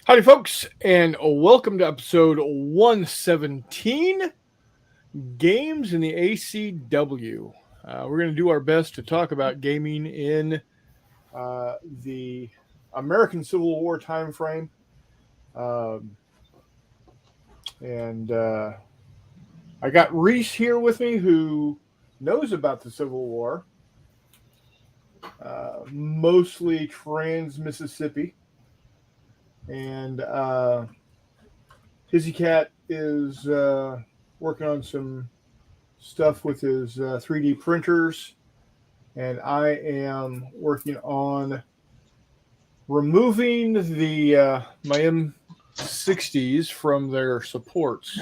Howdy, folks, and welcome to episode 117 Games in the ACW. We're going to do our best to talk about gaming in the American Civil War time frame. And I got Reese here with me who knows about the Civil War, mostly trans Mississippi. And Hizzy Cat is working on some stuff with his 3D printers, and I am working on removing the my M60s from their supports.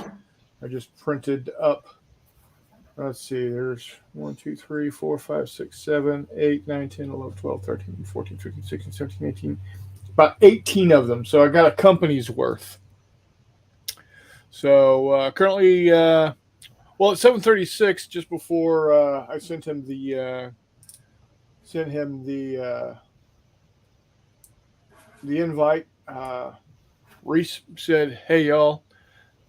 I just printed up. Let's see, there's 1, 2, 3, 4, 5, 6, 7, 8, 9, 10, 11, 12, 13, 14, 15, 16, 17, 18. About 18 of them. So I got a company's worth. So currently, at 7:36, just before I sent him the invite, Reese said, "Hey y'all."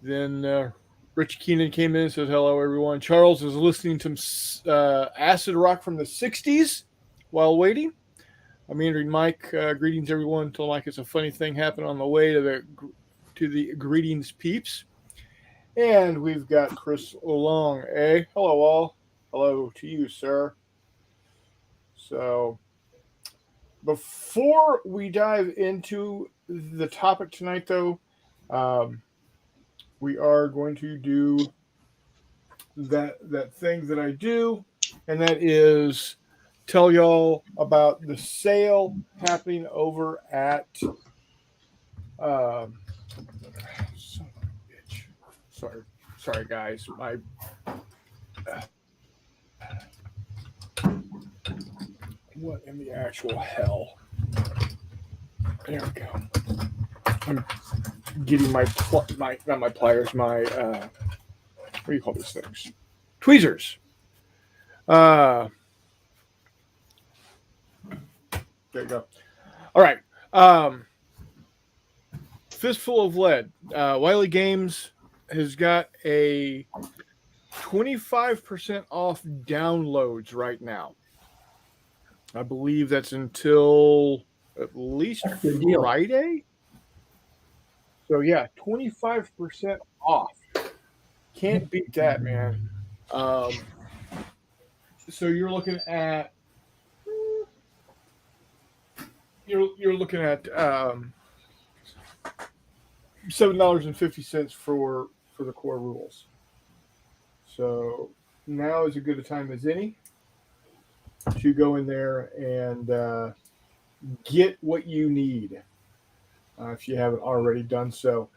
Then Rich Keenan came in and says, "Hello everyone." Charles is listening to acid rock from the '60s while waiting. I'm Andrew Mike. Greetings, everyone. Tell Mike it's a funny thing happened on the way to the greetings peeps. And we've got Chris Long. Hey, hello all. Hello to you, sir. So, before we dive into the topic tonight, though, we are going to do that thing that I do, and that is tell y'all about the sale happening over at son of a bitch. Sorry guys. My what in the actual hell? There we go. I'm getting my not my pliers, my what do you call these things? Tweezers. There you go. All right. Fistful of Lead. Wiley Games has got a 25% off downloads right now. I believe that's until at least Friday. So yeah, 25% off. Can't beat that, man. So you're looking at $7.50 for the core rules. So now is as good a time as any to go in there and get what you need if you haven't already done so.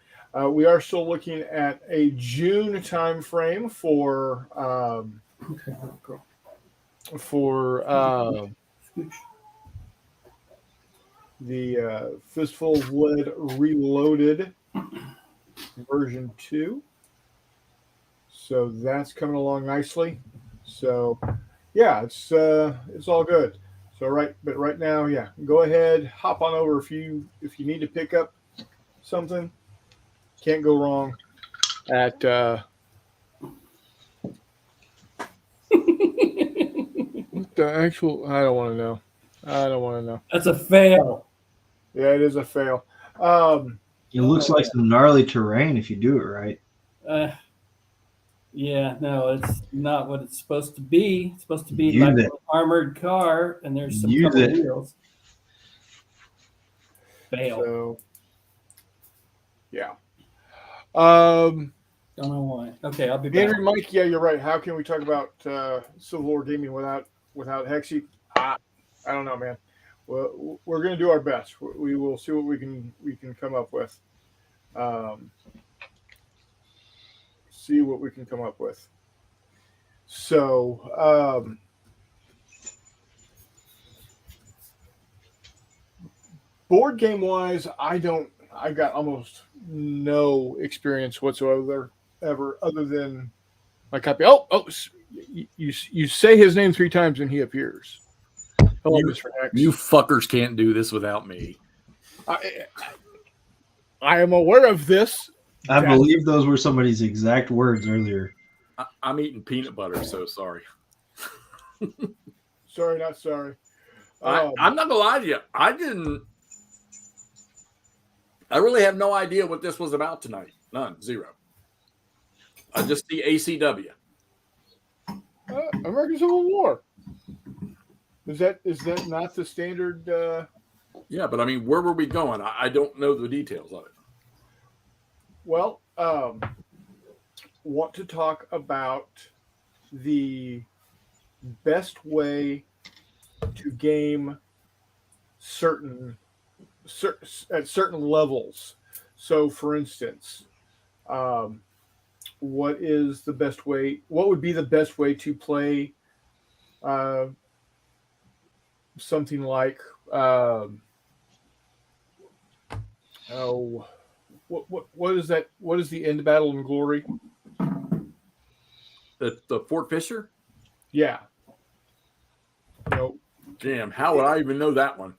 We are still looking at a June time frame for the Fistful of Lead Reloaded version 2. So that's coming along nicely. So yeah, it's all good. So right now, yeah, go ahead, hop on over if you need to pick up something. Can't go wrong at the actual. I don't want to know. That's a fail. Yeah, it is a fail. It looks like some gnarly terrain if you do it right. Yeah, no, it's not what it's supposed to be. It's supposed to be like an armored car, and there's some couple wheels. Fail. So, yeah. Don't know why. Okay, I'll be back. Andrew, Mike, yeah, you're right. How can we talk about Civil War gaming without Hexy? I don't know, man. Well, we're going to do our best. We will see what we can come up with. So, board game wise, I got almost no experience whatsoever, other than my copy. You say his name 3 times and he appears. Hello, Mr. X. You fuckers can't do this without me. I am aware of this. I believe those were somebody's exact words earlier. I'm eating peanut butter, so sorry. Sorry, not sorry. I'm not gonna lie to you. I really have no idea what this was about tonight. None, zero. I just see ACW. American Civil War. Is that not the standard? Yeah, but I mean, where were we going? I don't know the details of it. Well, want to talk about the best way to game at certain levels. So, for instance, what is the best way? What would be the best way to play something like what is that? What is the end battle in glory? The Fort Fisher? Yeah. No. Damn, how would I even know that one?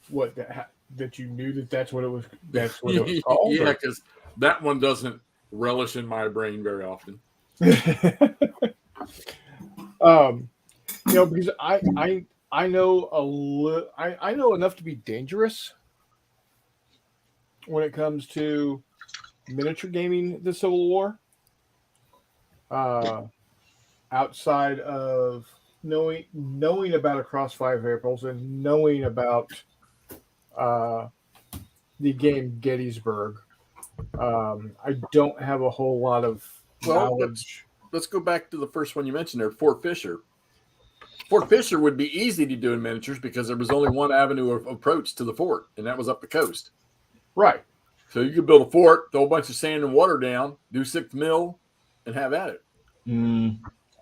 What that you knew that's what it was. That's what it was called. Yeah, because that one doesn't relish in my brain very often. Because I know I know enough to be dangerous when it comes to miniature gaming the Civil War. Outside of knowing about Across Five Aprils and knowing about the game Gettysburg, I don't have a whole lot of knowledge. Let's go back to the first one you mentioned there, Fort Fisher. Fort Fisher would be easy to do in miniatures because there was only one avenue of approach to the fort, and that was up the coast. Right. So you could build a fort, throw a bunch of sand and water down, do 6 mil, and have at it.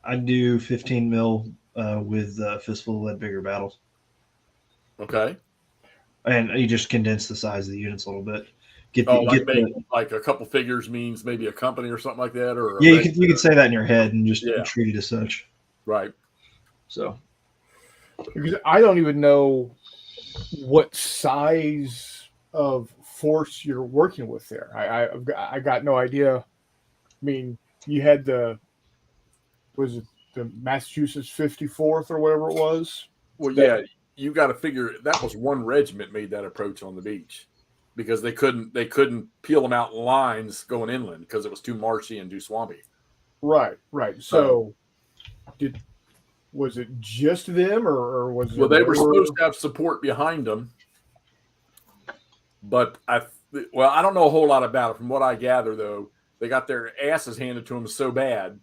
I do 15 mil with Fistful of Lead Bigger Battles. Okay. And you just condense the size of the units a little bit. Like a couple figures means maybe a company or something like that, or you could say that in your head and just treat it as such. Right. So, because I don't even know what size of force you're working with there. I got no idea. I mean, you had was it the Massachusetts 54th or whatever it was? Well, yeah, you got to figure that was one regiment made that approach on the beach because they couldn't peel them out in lines going inland because it was too marshy and too swampy. Right. So, was it just them, or was it? Well, they were supposed to have support behind them, but I don't know a whole lot about it. From what I gather, though, they got their asses handed to them so bad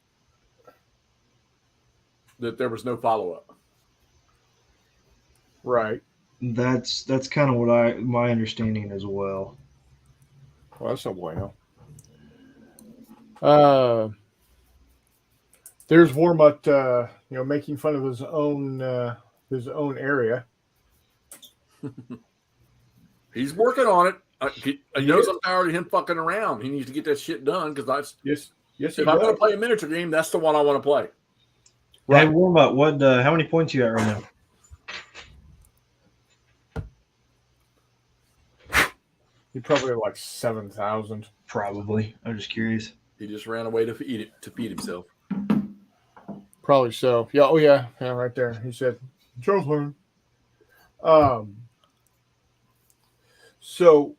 that there was no follow up. Right. That's kind of what my understanding as well. Well, that's no bueno. There's Warmut, making fun of his own area. He's working on it. He knows I'm tired of him fucking around. He needs to get that shit done because yes. If I'm going to play a miniature game, that's the one I want to play. Right. Hey, Warmut, what? How many points you got right now? He probably had like 7,000. Probably. I'm just curious. He just ran away to feed himself. Probably so. Yeah. Oh yeah. Yeah. Right there. He said, "Jocelyn." So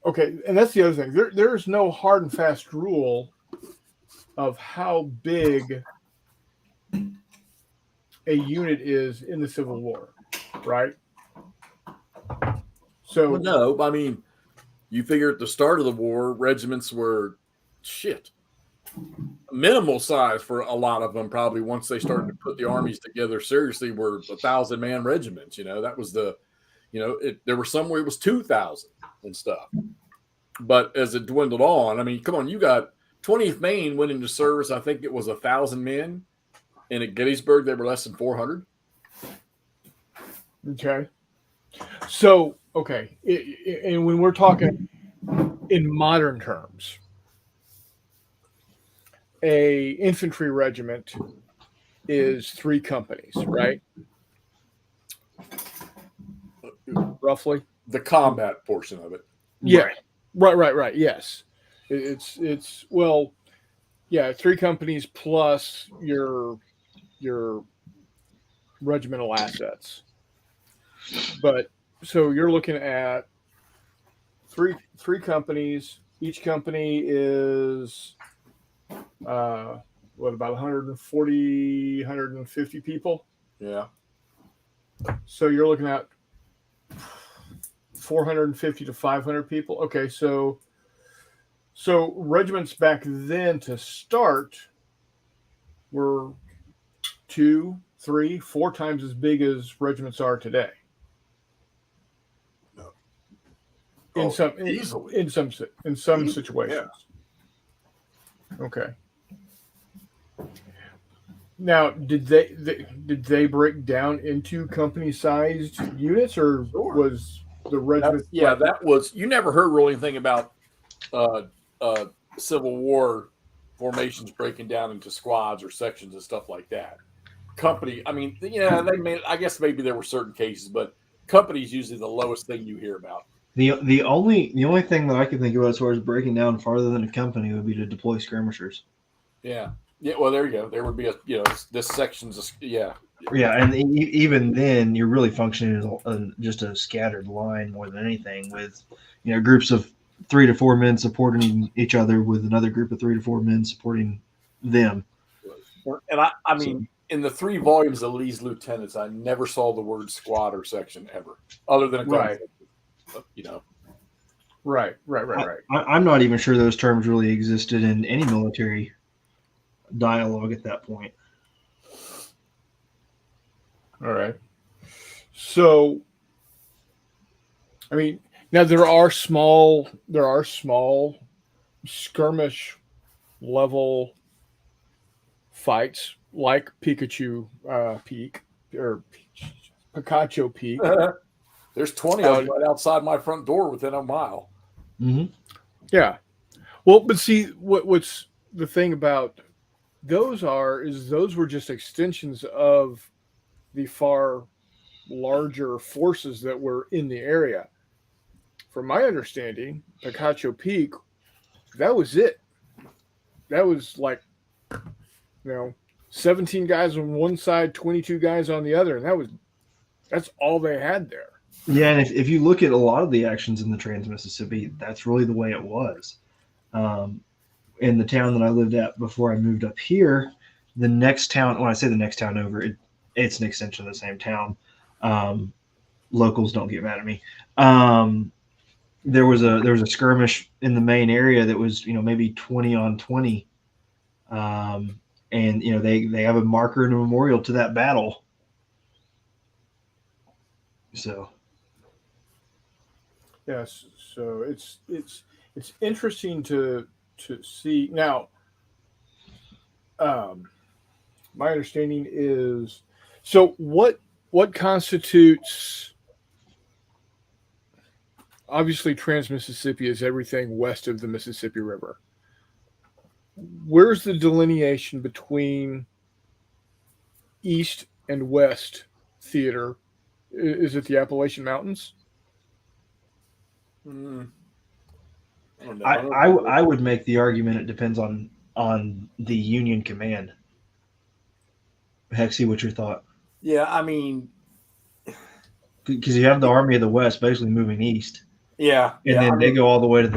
okay, and that's the other thing. There is no hard and fast rule of how big a unit is in the Civil War, right? So no, I mean, you figure at the start of the war, regiments were minimal size for a lot of them. Probably once they started to put the armies together seriously, were 1,000-man regiments. That was there were some where it was 2,000 and stuff. But as it dwindled on, I mean, come on, you got 20th Maine went into service. I think it was 1,000 men, and at Gettysburg they were less than 400. Okay. So okay, and when we're talking in modern terms, a infantry regiment is 3 companies, right? roughly. The combat portion of it. Yeah. Right. Yes. It's well, yeah, 3 companies plus your regimental assets. But so you're looking at three companies. Each company is what, about 140, 150 people. Yeah. So you're looking at 450 to 500 people. Okay, so regiments back then to start were 2, 3, 4 times as big as regiments are today. In some situations. Yeah. Okay. Now, did they break down into company-sized units, or was the regiment? That was. You never heard really anything about Civil War formations breaking down into squads or sections and stuff like that. Company. I mean, yeah, they may. I guess maybe there were certain cases, but company is usually the lowest thing you hear about. The only thing that I can think about as far as breaking down farther than a company would be to deploy skirmishers. Yeah. Well, there you go. There would be this section's and even then, you're really functioning as just a scattered line more than anything, with groups of 3 to 4 men supporting each other, with another group of 3 to 4 men supporting them. And I mean, in the 3 volumes of Lee's Lieutenants, I never saw the word squad or section ever, other than Right. Right. I'm not even sure those terms really existed in any military dialogue at that point. All right. So, I mean, now there are small skirmish level fights like Pikachu Peak or Picacho Peak. There's 20 of them right outside my front door within a mile. Mm-hmm. Yeah. Well, but see, what's the thing about those those were just extensions of the far larger forces that were in the area. From my understanding, Picacho Peak, that was it. That was like, 17 guys on one side, 22 guys on the other, and that's all they had there. Yeah, and if you look at a lot of the actions in the Trans-Mississippi, that's really the way it was. In the town that I lived at before I moved up here, the next town, when I say the next town over, it's an extension of the same town. Locals don't get mad at me. There was a skirmish in the main area that was, maybe 20 on 20. And, they have a marker and a memorial to that battle. So. Yes, so it's interesting to see now. My understanding is, so what constitutes, obviously Trans-Mississippi is everything west of the Mississippi River. Where's the delineation between east and west theater? Is it the Appalachian Mountains? I would make the argument it depends on the Union command. Hexy, what's your thought? Yeah, I mean, because you have the Army of the West basically moving east. Yeah, and then they go all the way to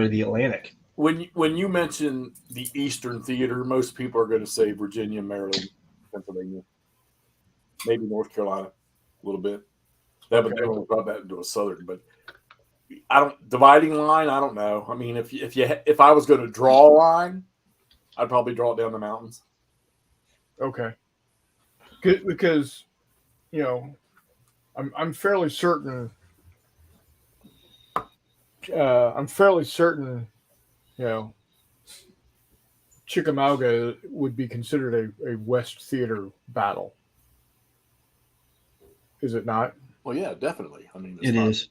the Atlantic. When you mention the Eastern Theater, most people are going to say Virginia, Maryland, Pennsylvania, maybe North Carolina, a little bit. But they won't drop that into a Southern. But dividing line. I don't know. I mean, if I was going to draw a line, I'd probably draw it down the mountains. Okay. Because, I'm fairly certain. Chickamauga would be considered a West Theater battle. Is it not? Well, yeah, definitely. I mean, it is.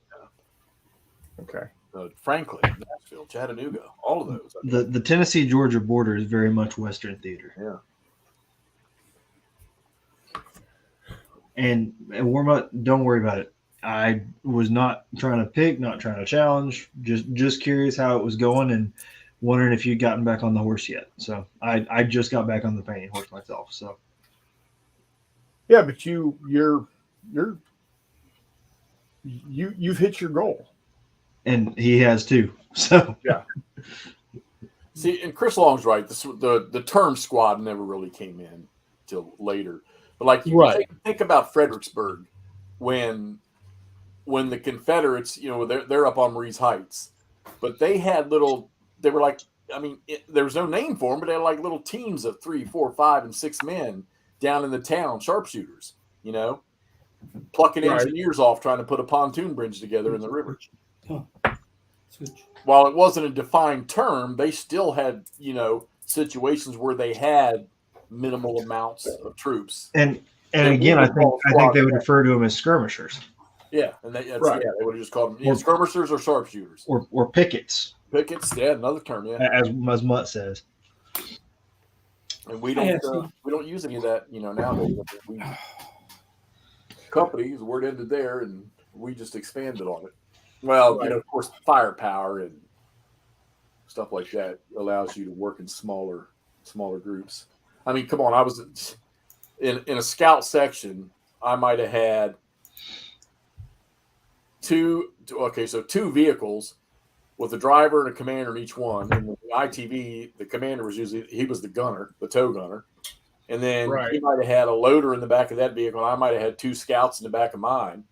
Okay. Franklin, Nashville, Chattanooga, all of those. The Tennessee-Georgia border is very much Western Theater. Yeah. And warm up. Don't worry about it. I was not trying to pick, not trying to challenge, just curious how it was going and wondering if you'd gotten back on the horse yet. So I just got back on the painting horse myself. So Yeah, but you've hit your goal. and he has too. So Yeah. See, and Chris Long's right. The term squad never really came in till later. But like you Right. think about Fredericksburg when the Confederates, they're up on Marie's Heights, but they had they were like, there was no name for them, but they had like little teams of 3, 4, 5, and 6 men down in the town, sharpshooters, plucking Right. engineers off trying to put a pontoon bridge together in the river. Huh. Switch. While it wasn't a defined term, they still had, situations where they had minimal amounts of troops. and again, I think they would refer to them as skirmishers. Yeah, and they would have just called them skirmishers or sharpshooters or pickets. Pickets, yeah, another term, yeah. As Mutt says. And we don't use any of that, nowadays. Company, the word ended there, and we just expanded on it. Well, Right. of course, firepower and stuff like that allows you to work in smaller groups. I mean, come on, I was in a scout section. I might have had two vehicles with a driver and a commander in each one. And with the ITV, the commander was he was the gunner, the tow gunner. And then he might have had a loader in the back of that vehicle. And I might have had 2 scouts in the back of mine.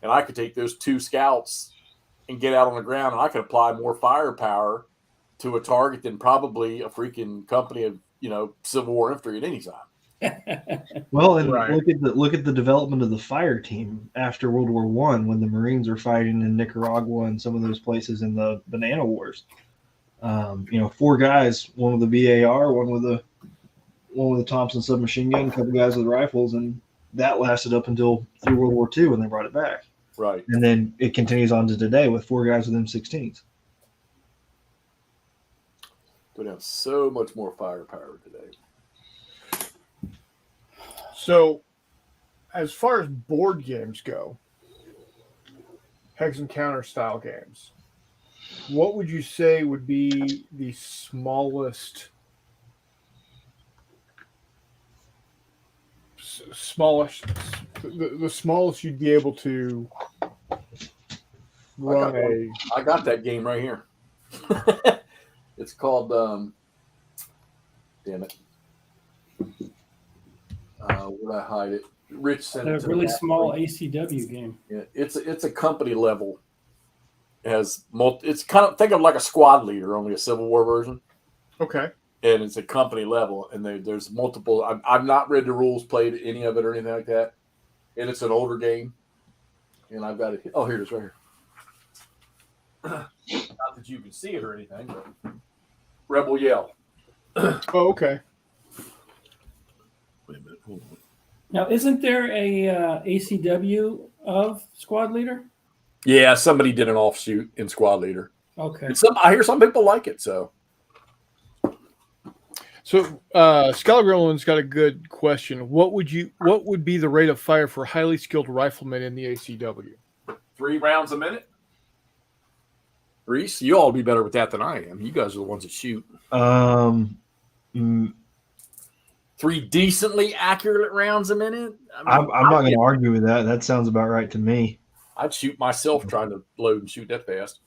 And I could take those 2 scouts and get out on the ground, and I could apply more firepower to a target than probably a freaking company of, Civil War infantry at any time. Well, and look at the development of the fire team after World War I, when the Marines were fighting in Nicaragua and some of those places in the Banana Wars. 4 guys, one with the BAR, one with the Thompson submachine gun, a couple guys with rifles, and that lasted up until through World War II when they brought it back. Right. And then it continues on to today with 4 guys with M16s. Would have so much more firepower today. So, as far as board games go, hex and counter style games, what would you say would be the smallest the smallest you'd be able to run I got that game right here. It's called damn it. Where'd I hide it? Rich sent it to really me. small ACW game. Yeah, it's a company level. It has it's kind of think of like a squad leader, only a Civil War version. Okay. And it's a company level, and there's multiple. I've not read the rules, played any of it or anything like that, and it's an older game. And I've got it. Oh, here it is, right here. Not that you can see it or anything, but Rebel Yell. Oh, okay. Wait a minute, hold on. Now, isn't there a ACW of Squad Leader? Yeah, somebody did an offshoot in Squad Leader. Okay. And I hear some people like it, so. So, Scholar Gremlin's got a good question. What would be the rate of fire for highly skilled riflemen in the ACW? 3 rounds a minute? Reese, you all be better with that than I am. You guys are the ones that shoot. 3 decently accurate rounds a minute? I'm not going to argue with that. That sounds about right to me. I'd shoot myself trying to load and shoot that fast.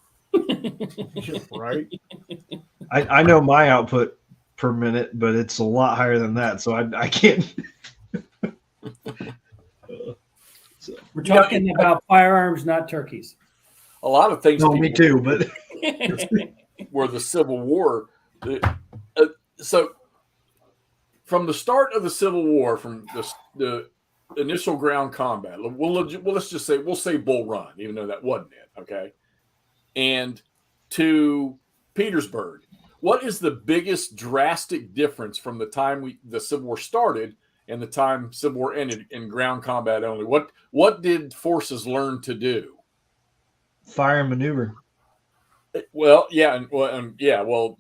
Right? I know my output per minute, but it's a lot higher than that, so I can't. We're talking about firearms, not turkeys. A lot of things. No, me too, but were the Civil War. So from the start of the Civil War, from the initial ground combat, let's just say we'll say Bull Run, even though that wasn't it, okay? And to Petersburg, what is the biggest drastic difference from the time the Civil War started and the time Civil War ended in ground combat only? What did forces learn to do? Fire and maneuver. Well, yeah, well,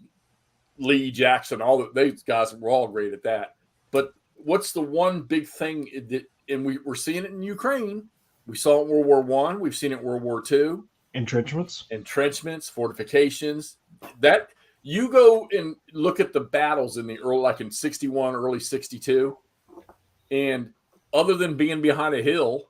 Lee, Jackson, these guys were all great at that. But what's the one big thing that, and we're seeing it in Ukraine, We saw it in World War One. We've seen it in World War II. Entrenchments, fortifications. That you go and look at the battles in the early, like in 61, early 62, and other than being behind a hill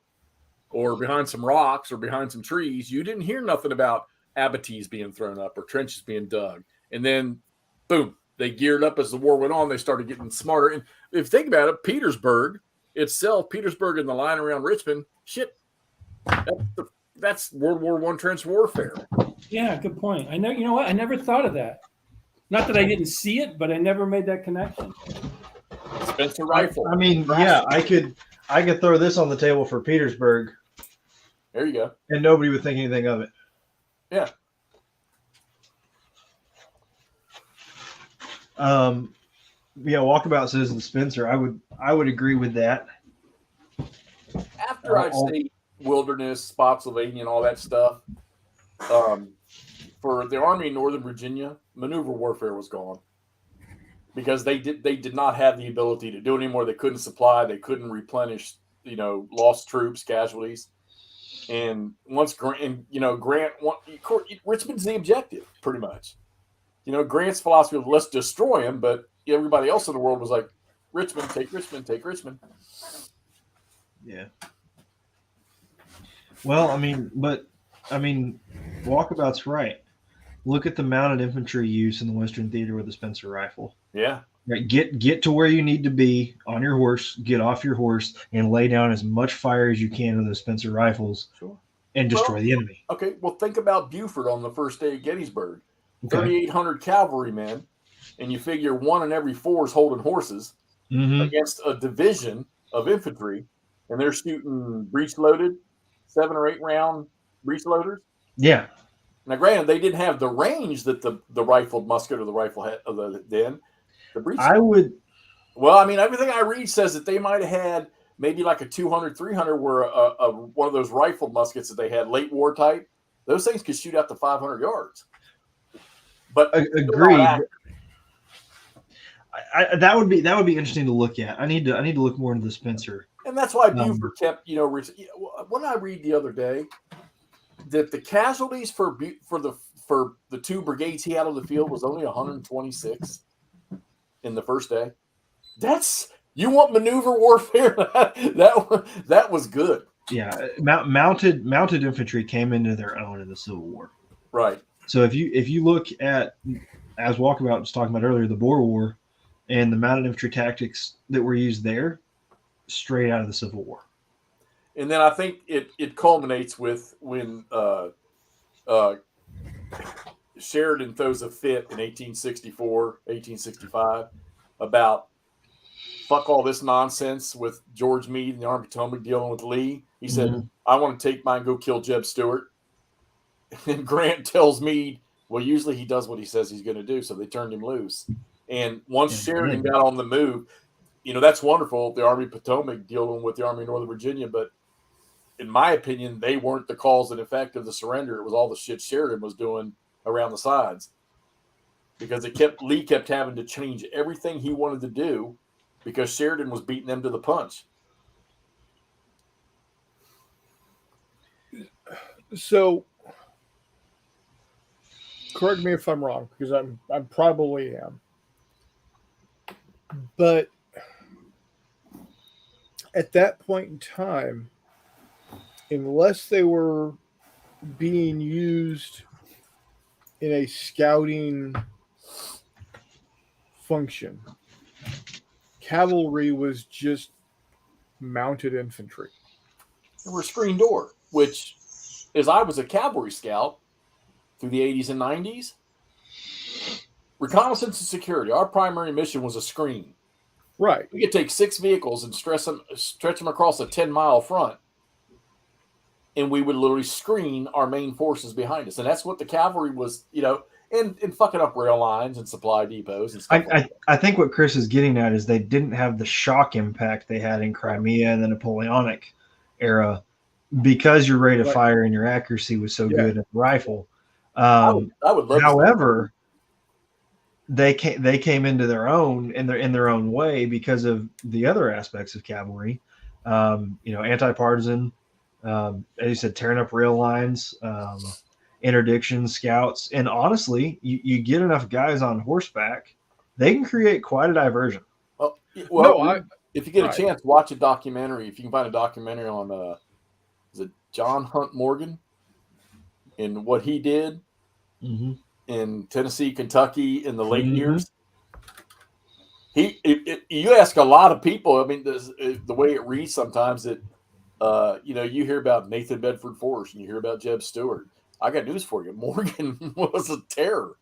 or behind some rocks or behind some trees, you didn't hear nothing about abatis being thrown up or trenches being dug. And then, boom, they geared up as the war went on. They started getting smarter. And if you think about it, Petersburg itself, Petersburg and the line around Richmond, shit, that's World War I trench warfare. Yeah, good point. I know. You know what? I never thought of that. Not that I didn't see it, but I never made that connection. Spencer rifle. I mean, yeah, I could throw this on the table for Petersburg. There you go. And nobody would think anything of it. Yeah. Yeah, Walkabout says the Spencer. I would agree with that. After I'd say wilderness, Spotsylvania, and all that stuff, for the Army in Northern Virginia, maneuver warfare was gone because they did not have the ability to do it anymore. They couldn't supply, they couldn't replenish, lost troops, casualties. And once Grant, Richmond's the objective, pretty much. Grant's philosophy was let's destroy him, but everybody else in the world was like, Richmond, take Richmond, take Richmond. Yeah. Well, I mean, Walkabout's right. Look at the mounted infantry use in the Western Theater with the Spencer rifle. Yeah. Right. Get to where you need to be on your horse, get off your horse, and lay down as much fire as you can with those Spencer rifles. Sure. And destroy the enemy. Okay, well, think about Buford on the first day of Gettysburg. Okay. 3,800 cavalrymen, and you figure 1 in every 4 is holding horses against a division of infantry, and they're shooting breech-loaded, 7 or 8 round breech-loaders. Yeah. Now, granted, they didn't have the range that the rifled musket or the rifle had then. The breech. Well, I mean, everything I read says that they might have had maybe like a 200, 300 where one of those rifled muskets that they had, late war type, those things could shoot out to 500 yards. But agreed. That would be interesting to look at. I need to look more into the Spencer. And that's why Buford kept, when I read the other day that the casualties for the 2 brigades he had on the field was only 126 in the first day. You want maneuver warfare? that was good. Yeah, mounted infantry came into their own in the Civil War. Right. So if you look at, as Walkabout was talking about earlier, the Boer War and the mounted infantry tactics that were used there, straight out of the Civil War. And then I think it culminates with when Sheridan throws a fit in 1864, 1865 about fuck all this nonsense with George Meade and the Army of Potomac dealing with Lee. He said, I want to take mine and go kill Jeb Stuart. And Grant tells Meade, well, usually he does what he says he's going to do, so they turned him loose. And once Sheridan got on the move, that's wonderful, the Army of Potomac dealing with the Army of Northern Virginia, but in my opinion, they weren't the cause and effect of the surrender. It was all the shit Sheridan was doing around the sides. Because Lee kept having to change everything he wanted to do because Sheridan was beating them to the punch. So, correct me if I'm wrong, because I probably am. But at that point in time, unless they were being used in a scouting function, cavalry was just mounted infantry. And we're screen door, which, as I was a cavalry scout through the 80s and 90s, reconnaissance and security, our primary mission was a screen. Right. We could take 6 vehicles and stretch them across a 10-mile front, and we would literally screen our main forces behind us. And that's what the cavalry was, and fucking up rail lines and supply depots and stuff. I think what Chris is getting at is they didn't have the shock impact they had in Crimea and the Napoleonic era because your rate of fire and your accuracy was so good at the rifle. I would love however, they came into their own in their own way because of the other aspects of cavalry, anti-partisan, As you said, tearing up rail lines, interdictions, scouts, and honestly, you get enough guys on horseback, they can create quite a diversion. If you get right. a chance, watch a documentary. If you can find a documentary on, is it John Hunt Morgan and what he did in Tennessee, Kentucky in the late years? You ask a lot of people. I mean, the way it reads sometimes that you hear about Nathan Bedford Forrest and you hear about Jeb Stewart. I got news for you. Morgan was a terror.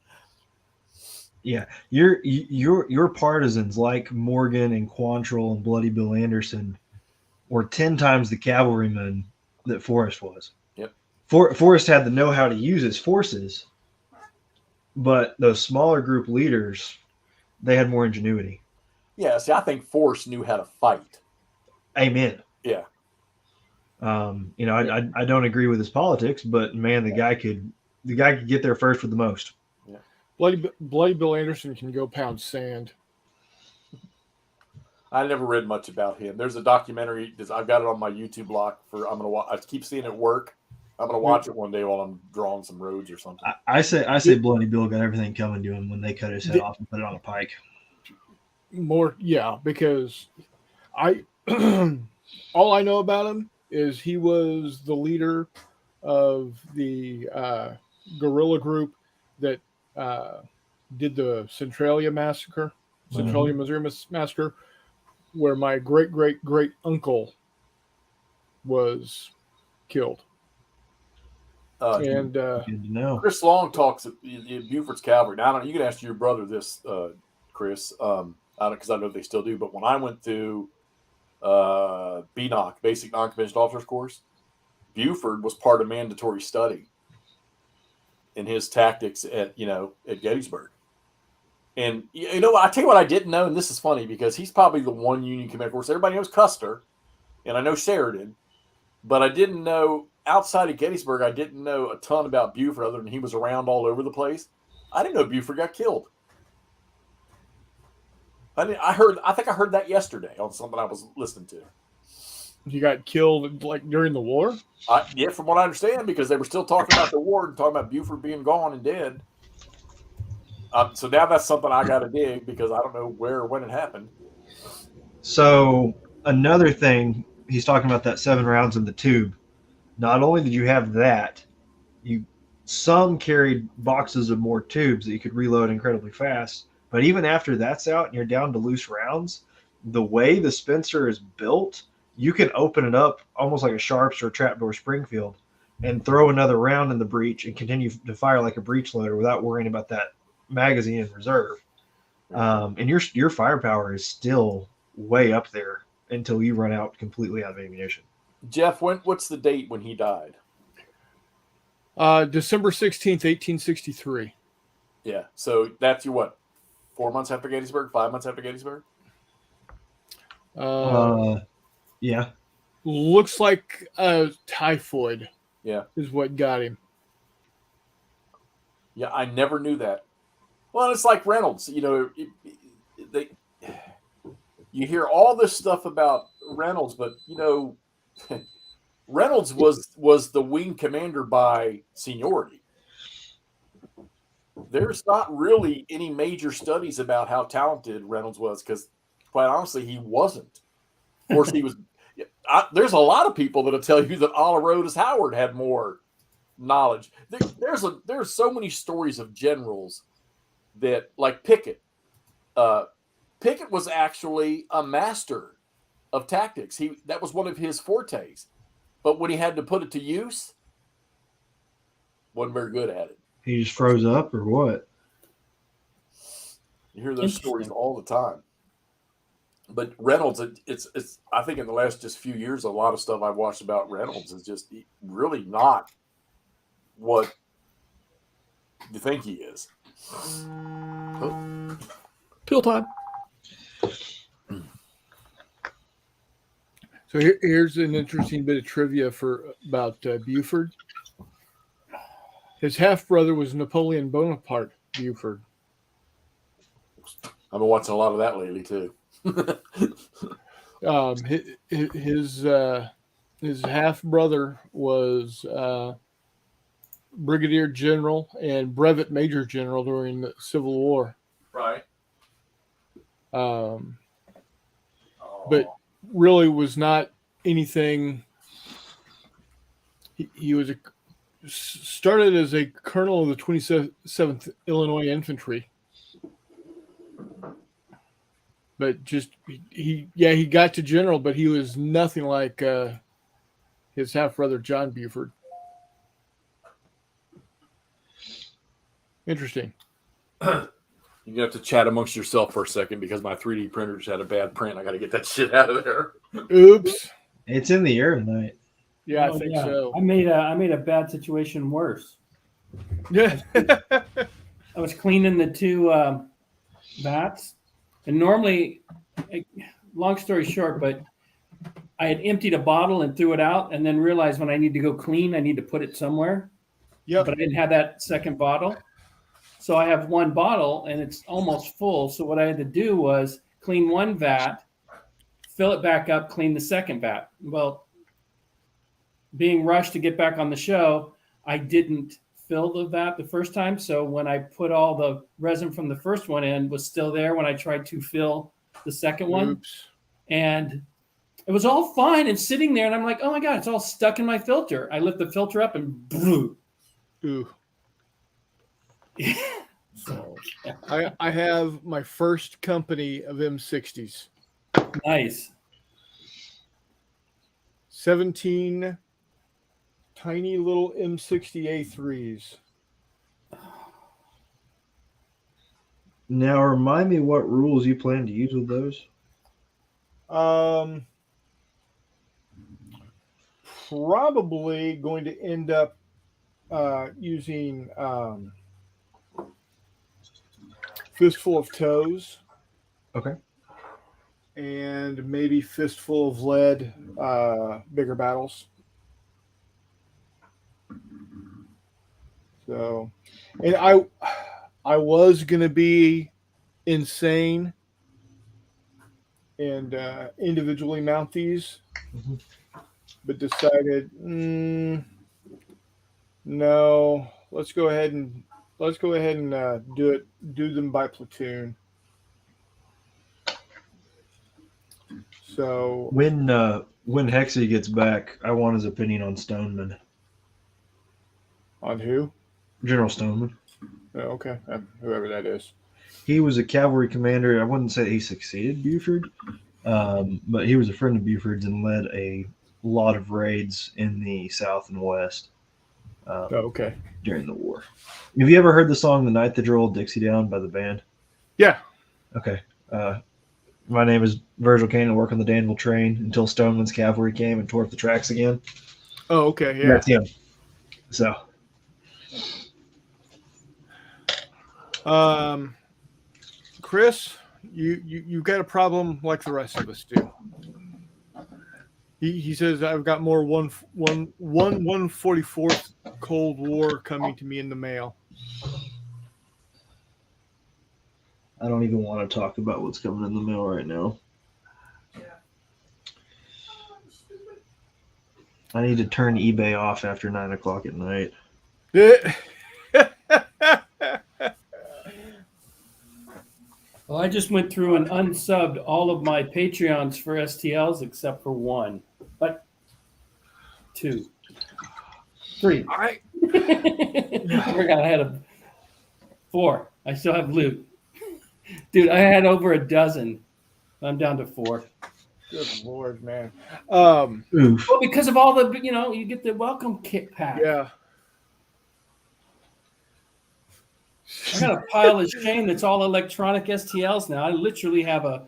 Yeah, your partisans like Morgan and Quantrill and Bloody Bill Anderson were 10 times the cavalrymen that Forrest was. Yep. Forrest had the know-how to use his forces, but those smaller group leaders, they had more ingenuity. Yeah, see, I think Forrest knew how to fight. Amen. Yeah. I don't agree with his politics, but man, the guy could get there first with the most. Yeah. Bloody Bill Anderson can go pound sand. I never read much about him. There's a documentary. I've got it on my YouTube block. I'm gonna watch. I keep seeing it work. I'm gonna watch it one day while I'm drawing some roads or something. I say Bloody Bill got everything coming to him when they cut his head off and put it on a pike. Because all I know about him is he was the leader of the guerrilla group that did the Centralia massacre, Missouri massacre, where my great uncle was killed. Good to know. Chris Long talks at Buford's Cavalry. Now, you can ask your brother this, Chris, because I know they still do. But when I went through BNOC, Basic Non-Commissioned Officers Course, Buford was part of mandatory study in his tactics at Gettysburg. And I tell you what I didn't know, and this is funny because he's probably the one Union commander. Of course, everybody knows Custer, and I know Sheridan, but I didn't know outside of Gettysburg. I didn't know a ton about Buford other than he was around all over the place. I didn't know Buford got killed. I think I heard that yesterday on something I was listening to. He got killed like during the war? Yeah, from what I understand, because they were still talking about the war and talking about Buford being gone and dead. So now that's something I got to dig because I don't know where or when it happened. So another thing, he's talking about that 7 rounds in the tube. Not only did you have that, some carried boxes of more tubes that you could reload incredibly fast. But even after that's out and you're down to loose rounds, the way the Spencer is built, you can open it up almost like a Sharps or a trapdoor Springfield and throw another round in the breech and continue to fire like a breech loader without worrying about that magazine in reserve. And your firepower is still way up there until you run out completely out of ammunition. Jeff, what's the date when he died? December 16th, 1863. Yeah. So that's 4 months after Gettysburg, 5 months after Gettysburg? Yeah. Looks like typhoid. Yeah. Is what got him. Yeah, I never knew that. Well, it's like Reynolds. You hear all this stuff about Reynolds, but Reynolds was the wing commander by seniority. There's not really any major studies about how talented Reynolds was because, quite honestly, he wasn't. Of course, he was. There's a lot of people that'll tell you that Olyrotus Howard had more knowledge. There's so many stories of generals that, like Pickett. Pickett was actually a master of tactics. That was one of his fortes, but when he had to put it to use, wasn't very good at it. He just froze up, or what? You hear those stories all the time. But Reynolds, it's I think in the last just few years, a lot of stuff I've watched about Reynolds is just really not what you think he is. Oh. Pill time. So here's an interesting bit of trivia about Buford. His half-brother was Napoleon Bonaparte Buford. I've been watching a lot of that lately, too. his half brother was brigadier general and brevet major general during the Civil War. Right. But really was not anything. He was started as a colonel of the 27th Illinois Infantry. But just he got to general, but he was nothing like his half brother John Buford. Interesting. You're gonna have to chat amongst yourself for a second because my 3D printer just had a bad print. I got to get that shit out of there. Oops. It's in the air tonight. Yeah, I think so. I made a bad situation worse. Yeah. I was cleaning the two vats, and normally, long story short, but I had emptied a bottle and threw it out, and then realized when I need to go clean, I need to put it somewhere. Yep. But I didn't have that second bottle, so I have one bottle, and it's almost full. So what I had to do was clean one vat, fill it back up, clean the second vat. Well, being rushed to get back on the show, I didn't fill the vat the first time. So when I put all the resin from the first one in, was still there when I tried to fill the second one. Oops. And it was all fine and sitting there. And I'm like, oh my God, it's all stuck in my filter. I lift the filter up and blew. Ooh. So, yeah. I have my first company of M60s. Nice. 17 tiny little M60A3s. Now, remind me what rules you plan to use with those. Probably going to end up using Fistful of Toes. Okay. And maybe Fistful of Lead, bigger battles. So, and I was gonna be insane and individually mount these, but decided no. Let's go ahead and do them by platoon. So when Hexy gets back, I want his opinion on Stoneman. On who? General Stoneman. Oh, okay, whoever that is. He was a cavalry commander. I wouldn't say he succeeded Buford, but he was a friend of Buford's and led a lot of raids in the South and West. Okay. During the war. Have you ever heard the song "The Night That Drove Dixie Down" by the band? Yeah. Okay. My name is Virgil Kane. I work on the Danville train until Stoneman's cavalry came and tore up the tracks again. Oh, okay. Yeah. That's him. So. Chris, you've got a problem like the rest of us do. He says I've got more 144th Cold War coming to me in the mail. I don't even want to talk about what's coming in the mail right now. I need to turn eBay off after 9 o'clock at night. Well, I just went through and unsubbed all of my Patreons for STLs except for one. But 2. 3. All right. I forgot I had 4. I still have loot. Dude, I had over a dozen. I'm down to 4. Good Lord, man. Oof. Well, because of all the, you get the welcome kit pack. Yeah. I got a pile of shame that's all electronic STLs now. I literally have an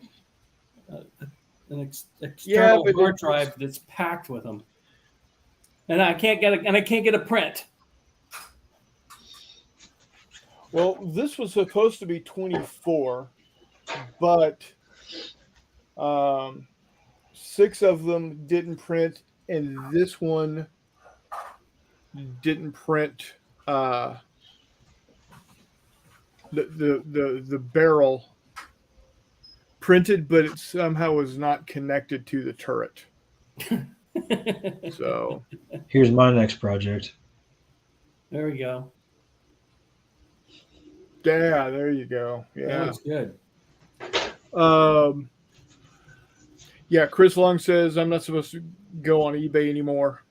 external hard drive that's packed with them, and I can't get a print. Well, this was supposed to be 24, but 6 of them didn't print, and this one didn't print. The barrel printed, but it somehow was not connected to the turret. So Here's my next project. There we go. yeah, there you go. That Yeah. looks good. Yeah, Chris Long says I'm not supposed to go on eBay anymore.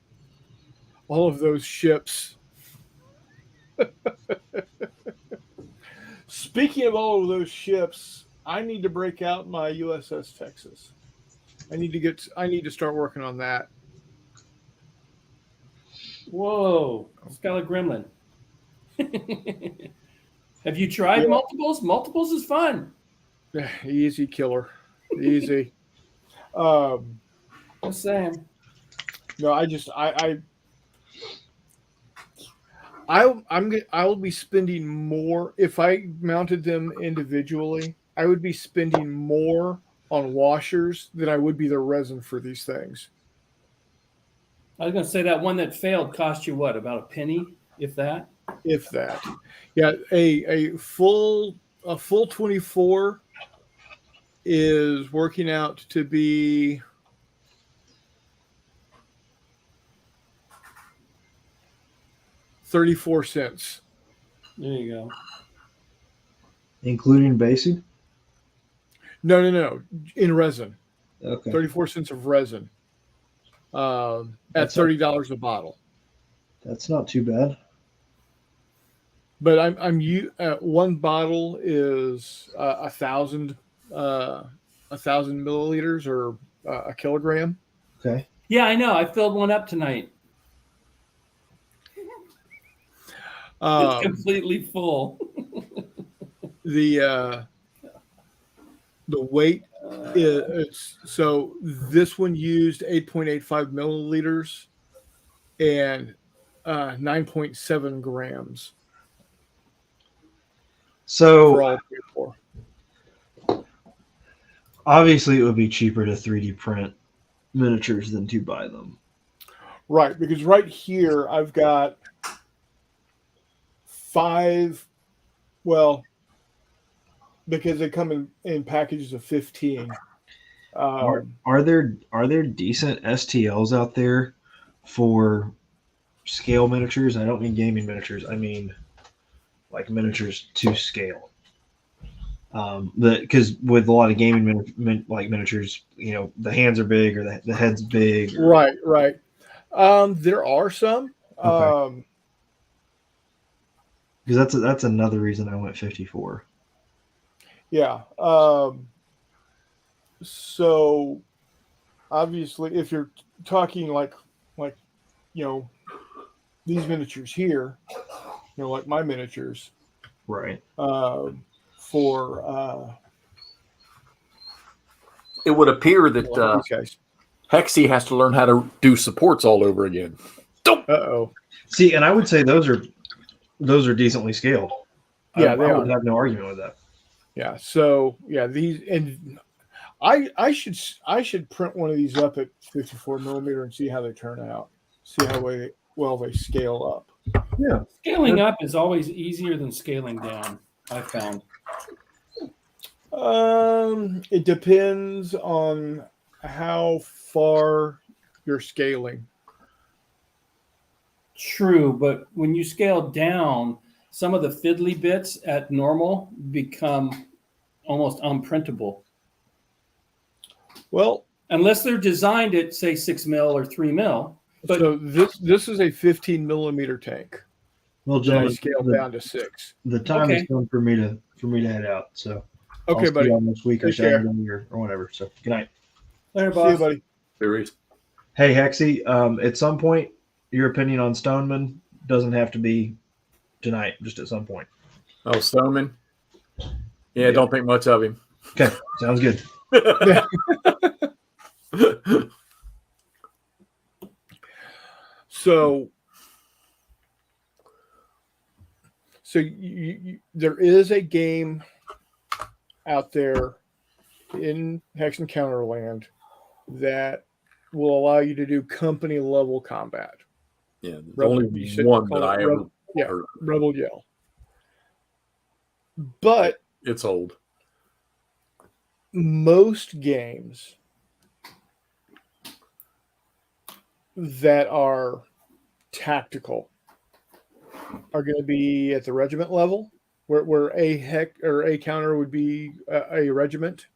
All of those ships. Speaking of all of those ships, I need to break out my USS Texas. I need to start working on that. Whoa, Skylar Gremlin. Have you tried Yeah. multiples? Multiples is fun. Easy killer. Easy. Just saying. No, I'll be spending more if I mounted them individually. I would be spending more on washers than I would be the resin for these things. I was going to say that one that failed cost you what, about a penny, if that? If that. Yeah, a full 24 is working out to be $0.34. There you go. Including basing? No. In resin. Okay. 34 cents of resin. At That's $30 a bottle. That's not too bad. But one bottle is 1,000 milliliters or a kilogram. Okay. Yeah, I know. I filled one up tonight. It's completely full. The weight is so this one used 8.85 milliliters and 9.7 grams. So For all four. obviously it would be cheaper to 3D print miniatures than to buy them. Right, because right here I've got 5. Well, because they come in packages of 15. Are there decent STLs out there for scale miniatures? I don't mean gaming miniatures. I mean like miniatures to scale. Because with a lot of gaming miniatures, you know, the hands are big or the head's big. Right. There are some. Okay. Because that's another reason I went 54. Yeah. So obviously, if you're talking like these miniatures here, like my miniatures, Right. for It would appear that these guys. Hexy has to learn how to do supports all over again. Uh-oh. See, and I would say those are decently scaled. Yeah, I they would are. have no argument with that. Yeah. So yeah, these and I should print one of these up at 54 millimeter and see how they turn out. See how well they scale up. Yeah. Scaling up is always easier than scaling down, I found. It depends on how far you're scaling. True, but when you scale down, some of the fiddly bits at normal become almost unprintable. Well, unless they're designed at say 6 mil or 3 mil. But so this is a 15 millimeter tank. Well, That I gentlemen, scaled down to 6. the time has Okay. come for me to head out. So Okay, I'll see buddy. you on next week or Take care. Saturday or whatever. So good night. later, See you, boss. buddy. There is. Hey Hexy, at some point, your opinion on Stoneman doesn't have to be tonight, just at some point. Oh, Stoneman. Yeah, don't think much of him. Okay, sounds good. So there is a game out there in Hex and Counterland that will allow you to do company level combat. Yeah, there's Rebel- only you said one call that it I ever Rebel- yeah, heard. Rebel Yell. But It's old. most games that are tactical are going to be at the regiment level, where a heck or a counter would be a regiment.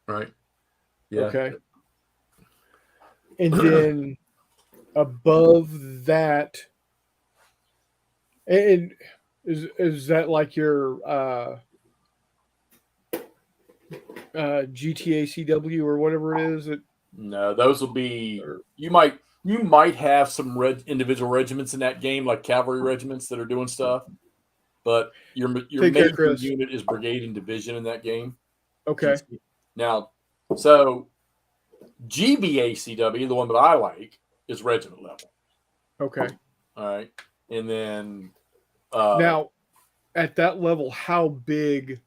Right. Yeah. Okay. And then above that, and is that like your GTA CW or whatever it is? No, those will be you might have some individual regiments in that game, like cavalry regiments that are doing stuff, but your Take care, major Chris. unit is brigade and division in that game. Okay. Now, so GBACW, the one that I like, is regiment level. Okay. All right, and then now at that level, how big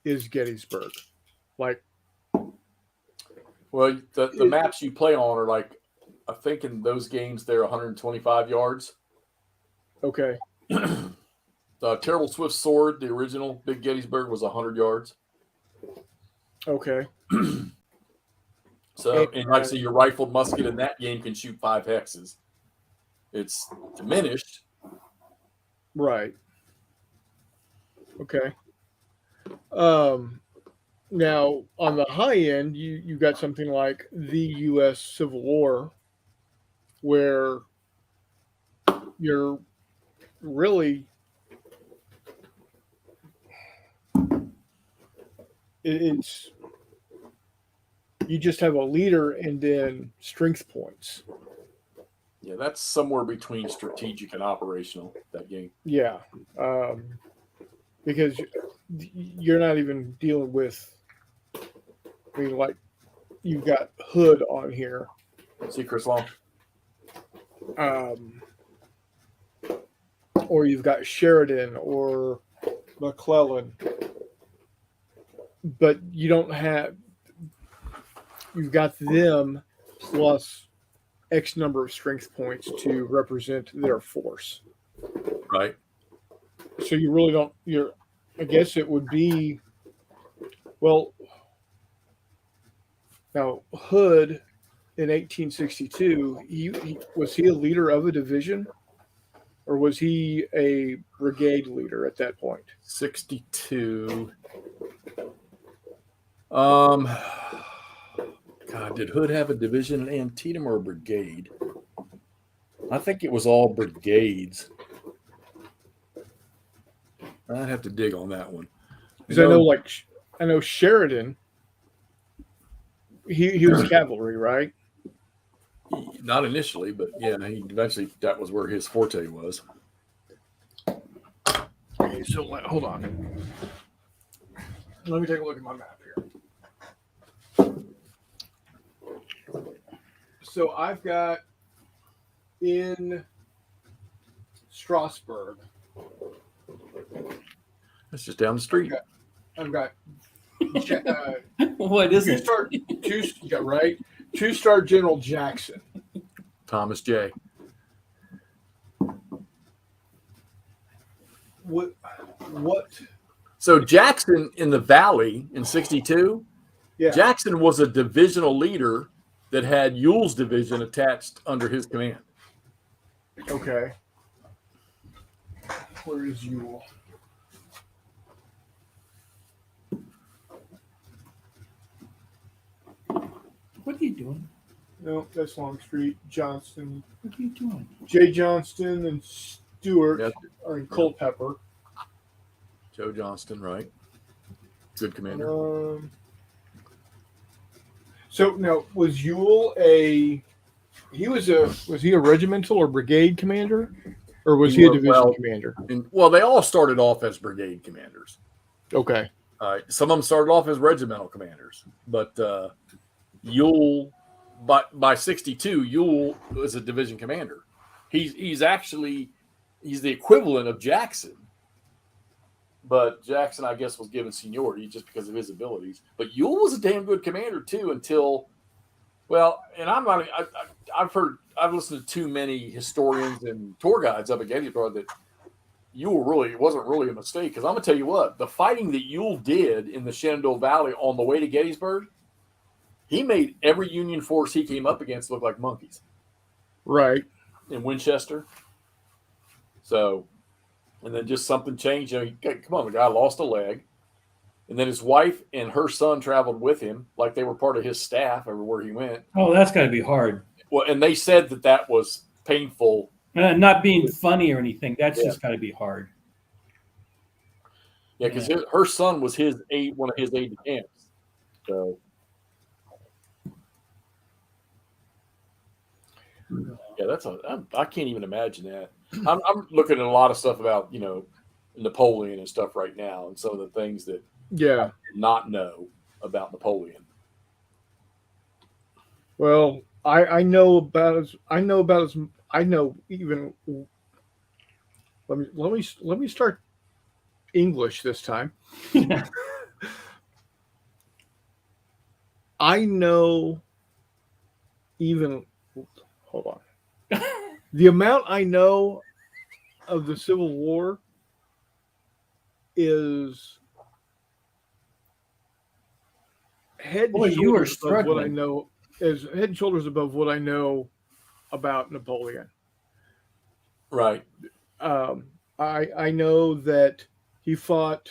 is Gettysburg? Like, well, the maps you play on are like, I think in those games they're 125 yards. Okay. The Terrible Swift Sword, the original Big Gettysburg, was 100 yards. Okay. So, and like I say, your rifled musket in that game can shoot 5 hexes. It's diminished. Right. Okay. Now on the high end, you got something like the U.S. Civil War, where you're really it's you just have a leader and then strength points. Yeah, that's somewhere between strategic and operational, that game. Yeah. Because you're not even dealing with, I mean, like, you've got Hood on here. See Chris Long? Or you've got Sheridan or McClellan. But you don't have, you've got them plus X number of strength points to represent their force. Right. So you really don't, I guess it would be, well, now Hood in 1862, was he a leader of a division, or was he a brigade leader at that point? 62. God, did Hood have a division in Antietam or a brigade? I think it was all brigades. I'd have to dig on that one. Because I know Sheridan, he was cavalry, right? Not initially, but yeah, he eventually, that was where his forte was. Okay, so hold on. Let me take a look at my map here. So I've got in Strasbourg. That's just down the street. I've got What is it? Two-star General Jackson. Thomas J. What? So Jackson in the Valley in 62, Yeah. Jackson was a divisional leader that had Ewell's division attached under his command. Okay. Where is Ewell? What are you doing? No, that's Longstreet. Johnston. What are you doing? Jay Johnston and Stewart Yep. are in Culpeper. Joe Johnston, right? Good commander. So now, was Ewell was he a regimental or brigade commander, or was he a division commander? Well, they all started off as brigade commanders. Okay. Some of them started off as regimental commanders, but Ewell, by 62, Ewell was a division commander. He's the equivalent of Jackson, but Jackson, I guess, was given seniority just because of his abilities. But Ewell was a damn good commander too until, well, and I've listened to too many historians and tour guides up at Gettysburg that Ewell wasn't really a mistake, because I'm gonna tell you what, the fighting that Ewell did in the Shenandoah Valley on the way to Gettysburg, he made every Union force he came up against look like monkeys. Right. in Winchester. So, and then just something changed. Come on, the guy lost a leg. And then his wife and her son traveled with him, like they were part of his staff everywhere he went. Oh, that's got to be hard. Well, and they said that was painful. Not being funny or anything. That's Yeah. just got to be hard. Yeah, because her son was one of his aide-de-camps. So, yeah, I can't even imagine that. I'm looking at a lot of stuff about Napoleon and stuff right now, and some of the things that I did not know about Napoleon. Well, I know about even. Let me start English this time. I know even. Hold on. The amount I know of the Civil War is head and Boy, you were shoulders above what I struggling. know. Is head and shoulders above what I know about Napoleon. Right. I know that he fought.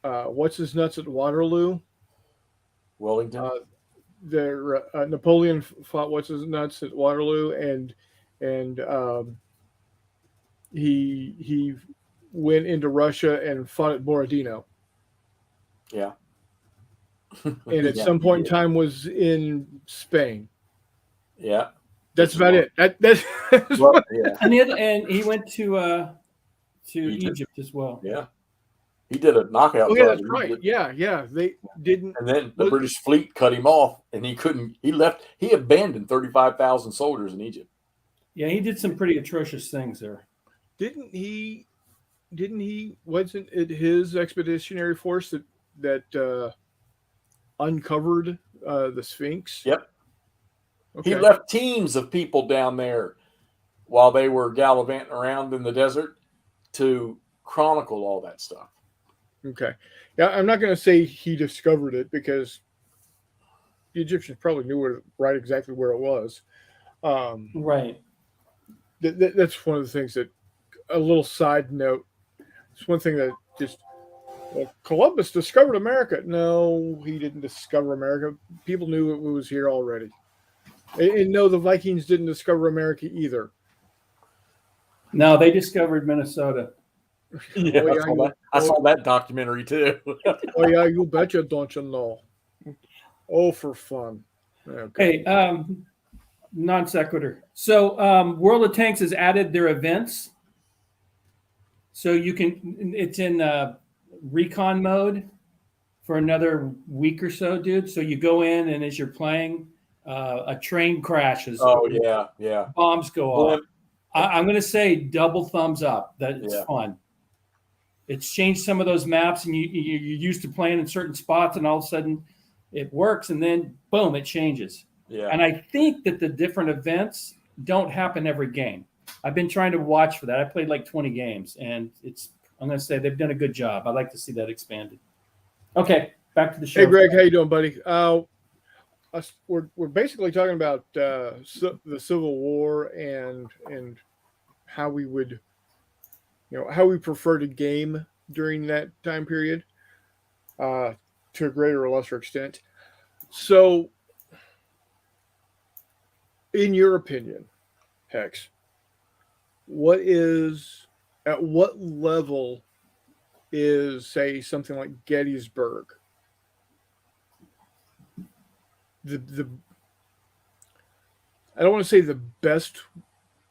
What's his nuts at Waterloo? Wellington. Napoleon fought what's his nuts at Waterloo, and he went into Russia and fought at Borodino. Yeah. And at some point in time was in Spain. Yeah. That's about it. That's Well, yeah. And he went to Egypt as well. Yeah. He did a knockout. Oh yeah, that's right. Yeah. They didn't. And then the British fleet cut him off, and he couldn't. He left. He abandoned 35,000 soldiers in Egypt. Yeah, he did some pretty atrocious things there. Didn't he? Wasn't it his expeditionary force that uncovered the Sphinx? Yep. Okay. He left teams of people down there while they were gallivanting around in the desert to chronicle all that stuff. Okay. Yeah, I'm not going to say he discovered it because the Egyptians probably knew exactly where it was. Right. That's one of the things that, a little side note, it's one thing that just, Columbus discovered America. No, he didn't discover America. People knew it was here already. And no, the Vikings didn't discover America either. No, they discovered Minnesota. Yeah, I saw that documentary too. Oh yeah, you betcha, don't you know? Oh, for fun. Okay. Hey, non sequitur. So, World of Tanks has added their events, so you can. It's in recon mode for another week or so, dude. So you go in, and as you're playing, a train crashes. Oh yeah. Bombs go off. I'm going to say double thumbs up. That it's fun. It's changed some of those maps, and you're used to playing in certain spots, and all of a sudden it works, and then boom, it changes. Yeah. And I think that the different events don't happen every game. I've been trying to watch for that. I played like 20 games, and I'm going to say they've done a good job. I'd like to see that expanded. Okay, back to the show. Hey, Greg, how you doing, buddy? We're basically talking about the Civil War and how we would, how we prefer to game during that time period, to a greater or lesser extent. So, in your opinion, Hex, at what level is, say, something like Gettysburg the I don't want to say the best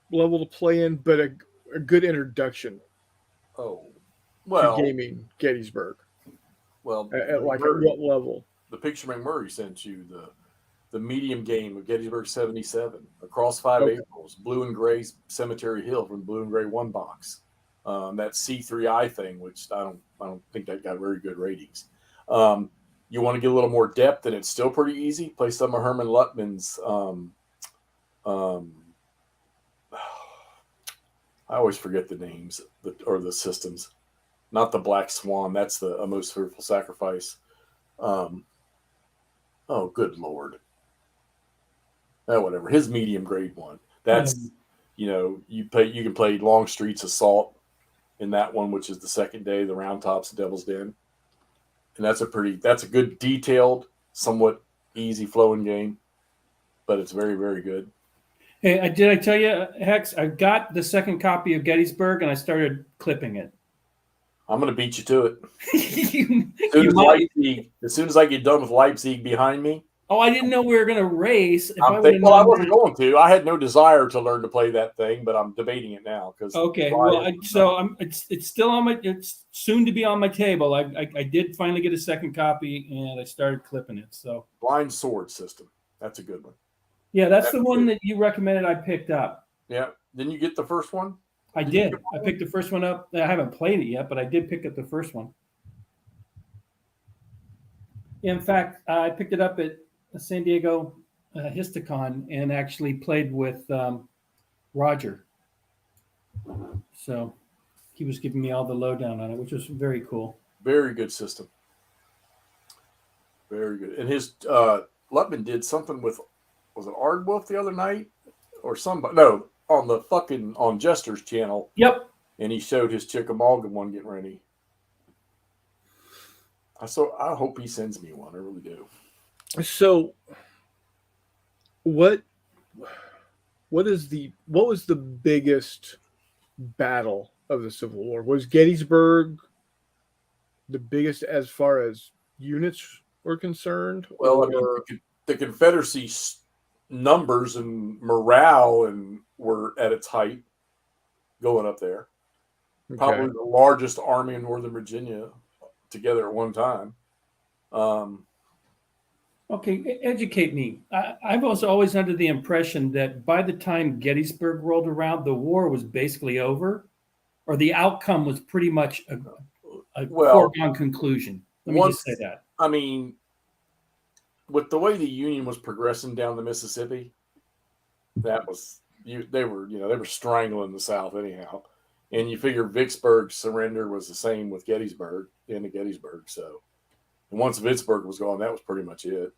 level to play in, but a good introduction to gaming Gettysburg? Well, at what level? The picture McMurray sent you, the medium game of Gettysburg 77 across 5 Aprils, blue and gray Cemetery Hill from Blue and Gray one box. That C3I thing, which I don't think that got very good ratings. You want to get a little more depth, and it's still pretty easy. Play some of Herman Luttman's. I always forget the names or the systems. Not the Black Swan. That's the A Most Fearful Sacrifice. Oh, good Lord. whatever, his medium grade one. That's you can play Longstreet's Assault in that one, which is the second day, the Round Top's Devil's Den, and that's a good detailed, somewhat easy flowing game, but it's very, very good. Hey, did I tell you, Hex? I got the second copy of Gettysburg and I started clipping it. I'm going to beat you to it. you, as soon as I get done with Leipzig behind me. Oh, I didn't know we were going to race. I wasn't going to. I had no desire to learn to play that thing, but I'm debating it now because. Okay, it's still on my. It's soon to be on my table. I did finally get a second copy and I started clipping it. So Blind Sword System, that's a good one. Yeah, that's the one that you recommended I picked up. Yeah. Didn't you get the first one? I did. I picked the first one up. I haven't played it yet, but I did pick up the first one. In fact, I picked it up at San Diego Histicon and actually played with Roger. So he was giving me all the lowdown on it, which was very cool. Very good system. Very good. And his Lutman did something with, was it Ardwolf the other night or somebody? No, on Jester's channel. Yep. And he showed his Chickamauga one getting ready. So I hope he sends me one. I really do. So what was the biggest battle of the Civil War? Was Gettysburg the biggest as far as units were concerned? Well, I mean, the Confederacy's numbers and morale were at its height going up there. Okay. Probably the largest army in Northern Virginia together at one time. Okay, educate me. I was always under the impression that by the time Gettysburg rolled around, the war was basically over, or the outcome was pretty much a foregone conclusion. Let me just say that. I mean, with the way the Union was progressing down the Mississippi, that was they were strangling the South anyhow. And you figure Vicksburg's surrender was the same with Gettysburg, the end of Gettysburg. So, and once Vicksburg was gone, that was pretty much it.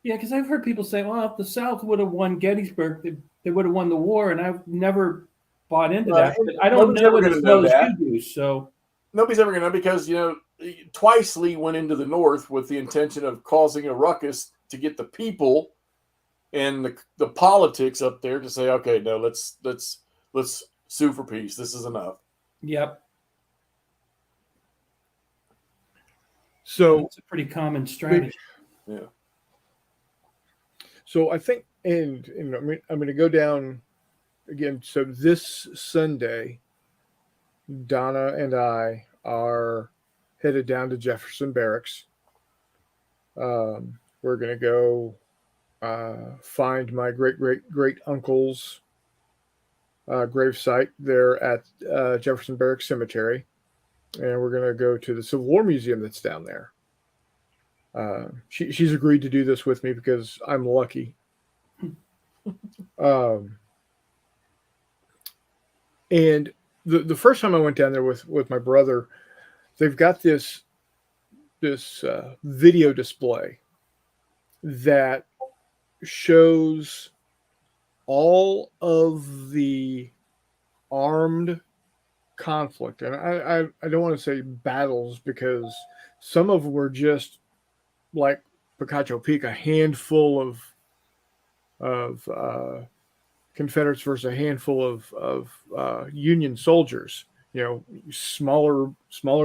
Yeah, because I've heard people say, well, if the South would have won Gettysburg, they would have won the war. And I've never bought into that. But I don't know what as well as you do. So nobody's ever going to know because, twice Lee went into the North with the intention of causing a ruckus to get the people and the politics up there to say, okay, no, let's sue for peace. This is enough. Yep. So it's a pretty common strategy. Yeah. So I think, and I'm going to go down again. So this Sunday, Donna and I are headed down to Jefferson Barracks. We're going to go find my great uncle's gravesite there at Jefferson Barracks Cemetery, and we're going to go to the Civil War Museum that's down there. She's agreed to do this with me because I'm lucky. And the first time I went down there with my brother, they've got this video display that shows all of the armed conflict, and I don't want to say battles because some of them were just like Picacho Peak, a handful of Confederates versus a handful of Union soldiers. Smaller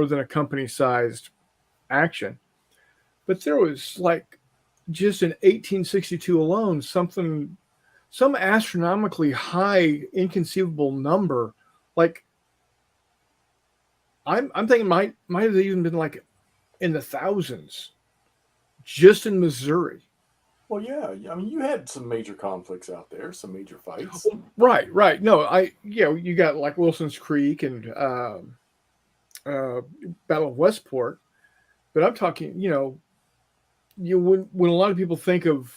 than a company-sized action, but there was like just in 1862 alone some astronomically high, inconceivable number. Like I'm thinking might have even been like in the thousands, just in Missouri. Well, yeah. I mean, you had some major conflicts out there, some major fights. Right. No, you got like Wilson's Creek and Battle of Westport, but I'm talking, when a lot of people think of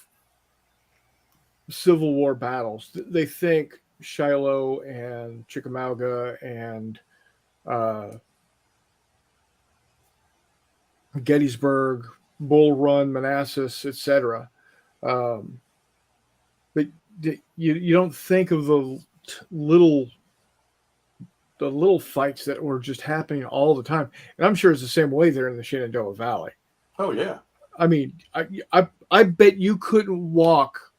Civil War battles, they think Shiloh and Chickamauga and Gettysburg, Bull Run, Manassas, etc. but you don't think of little the little fights that were just happening all the time. And I'm sure it's the same way there in the Shenandoah Valley. Oh yeah. I mean, I bet you couldn't walk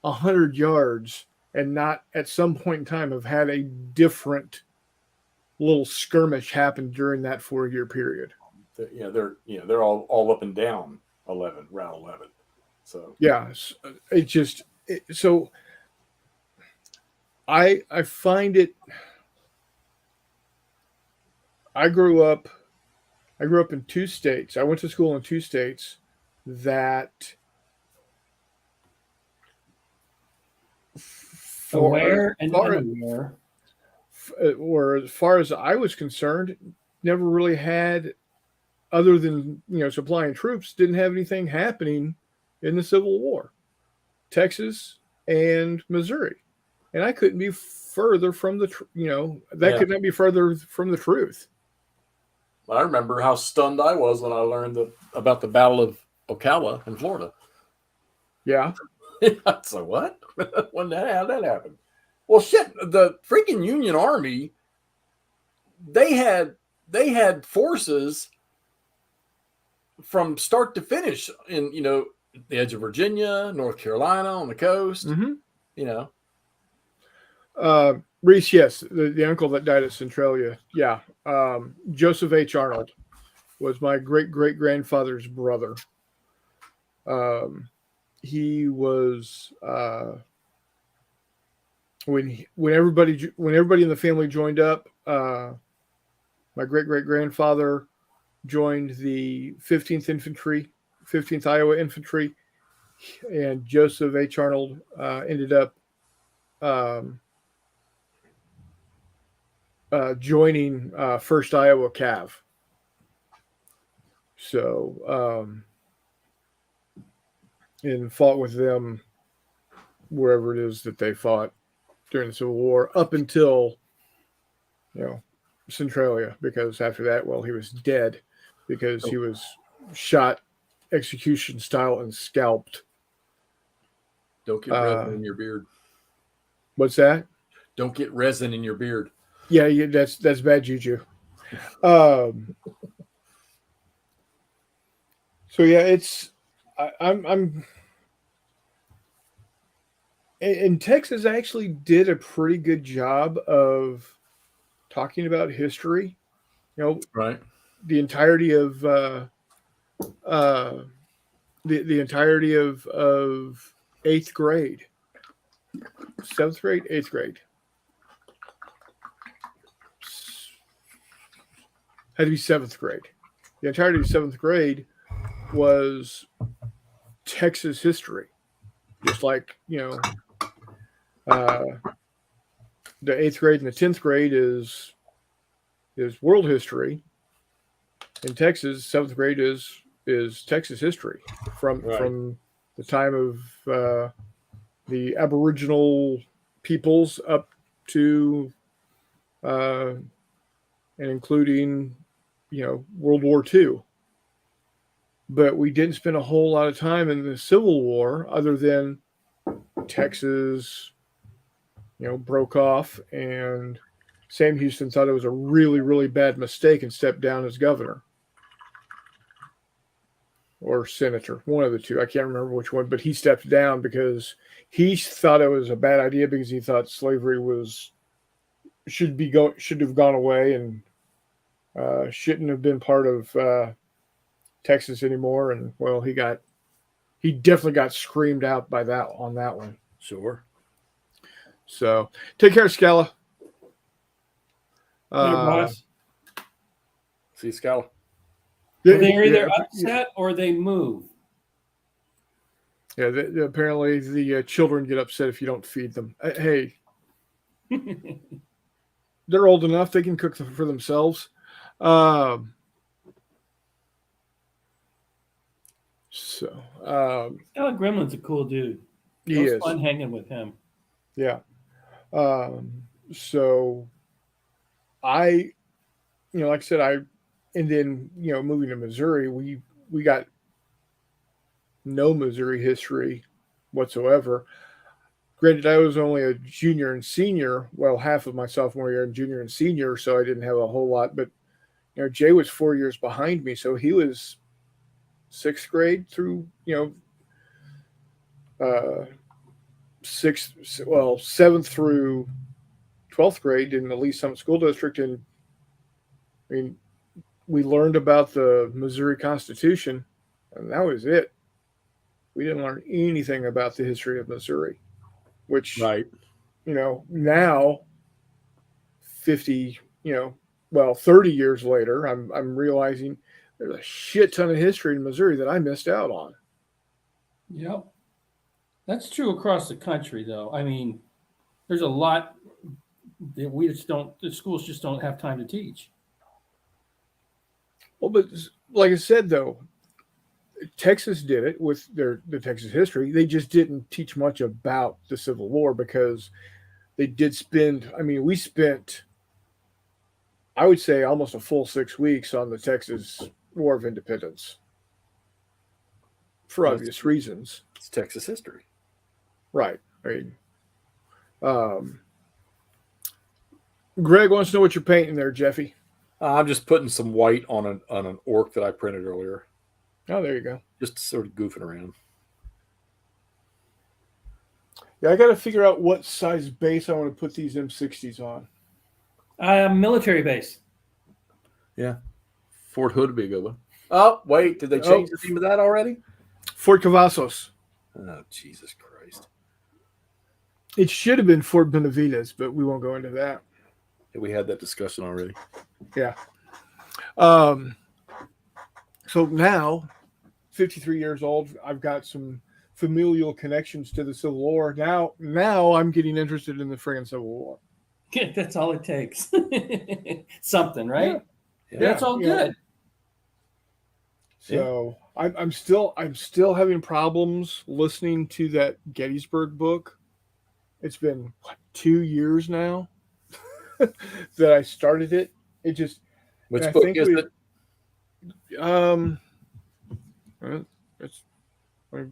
100 yards and not at some point in time have had a different little skirmish happen during that 4-year period. They're all up and down Route 11. So yeah, it just so I find it. I grew up in 2 states. I went to school in 2 states that Aware and unaware. Or as far as I was concerned, never really had, other than supplying troops, didn't have anything happening in the Civil War. Texas and Missouri, and I couldn't be further from the could not be further from the truth. I remember how stunned I was when I learned about the Battle of Ocala in Florida. Yeah. So what? How'd that happen? Well, shit, the freaking Union Army, they had forces from start to finish in, the edge of Virginia, North Carolina, on the coast, Reese, yes, the uncle that died at Centralia. Yeah. Joseph H. Arnold was my great-great-grandfather's brother. He was when everybody in the family joined up. My great-great-grandfather joined the 15th Iowa Infantry, and Joseph H. Arnold ended up joining 1st Iowa Cav. So, and fought with them wherever it is that they fought during the Civil War, up until Centralia, because after that, well, he was dead because he was shot execution style and scalped. Don't get resin in your beard. What's that? Don't get resin in your beard. Yeah, that's bad juju. So yeah, it's I'm and Texas actually did a pretty good job of talking about history. Right. The entirety of the entirety of 8th grade, 7th grade, 8th grade. Had to be 7th grade. The entirety of 7th grade was Texas history, just like the 8th grade and the 10th grade is world history. In Texas, 7th grade is Texas history from the time of the Aboriginal peoples up to and including World War II. But we didn't spend a whole lot of time in the Civil War, other than Texas broke off, and Sam Houston thought it was a really, really bad mistake and stepped down as governor or senator, one of the two. I can't remember which one, but he stepped down because he thought it was a bad idea, because he thought slavery should have gone away and shouldn't have been part of Texas anymore. And well, he definitely got screamed out on that one. Sure. So take care, Scala. Boss. See, Scala. They're either upset or they move. Yeah, apparently the children get upset if you don't feed them. Hey, they're old enough; they can cook for themselves. Scala Gremlin's a cool dude. He is fun hanging with him. Yeah. So I, like I said, and then moving to Missouri, we got no Missouri history whatsoever. Granted, I was only a junior and senior. Well, half of my sophomore year, junior and senior, so I didn't have a whole lot. But Jay was 4 years behind me, so he was sixth grade through seventh through 12th grade in the Lee Summit School District, and I mean, we learned about the Missouri Constitution, and that was it. We didn't learn anything about the history of Missouri, which, Right. Now 50, 30 years later, I'm realizing there's a shit ton of history in Missouri that I missed out on. Yep. That's true across the country, though. I mean, there's a lot that the schools just don't have time to teach. Well, but like I said, though, Texas did it with the Texas history. They just didn't teach much about the Civil War because they did spend, we spent, I would say, almost a full 6 weeks on the Texas War of Independence for obvious reasons. It's Texas history. Right. Greg wants to know what you're painting there, Jeffy. I'm just putting some white on an orc that I printed earlier. Oh, there you go. Just sort of goofing around. Yeah, I got to figure out what size base I want to put these M60s on. Military base. Yeah. Fort Hood would be a good one. Oh, wait. Did they change the name of that already? Fort Cavazos. Oh, Jesus Christ. It should have been Fort Benavides, but we won't go into that. Yeah, we had that discussion already. Yeah. So now, 53 years old, I've got some familial connections to the Civil War. Now I'm getting interested in the friggin' Civil War. That's all it takes. Something, right? Yeah. That's all good. So I'm still having problems listening to that Gettysburg book. It's been 2 years now that I started it. It just which book is it? It's the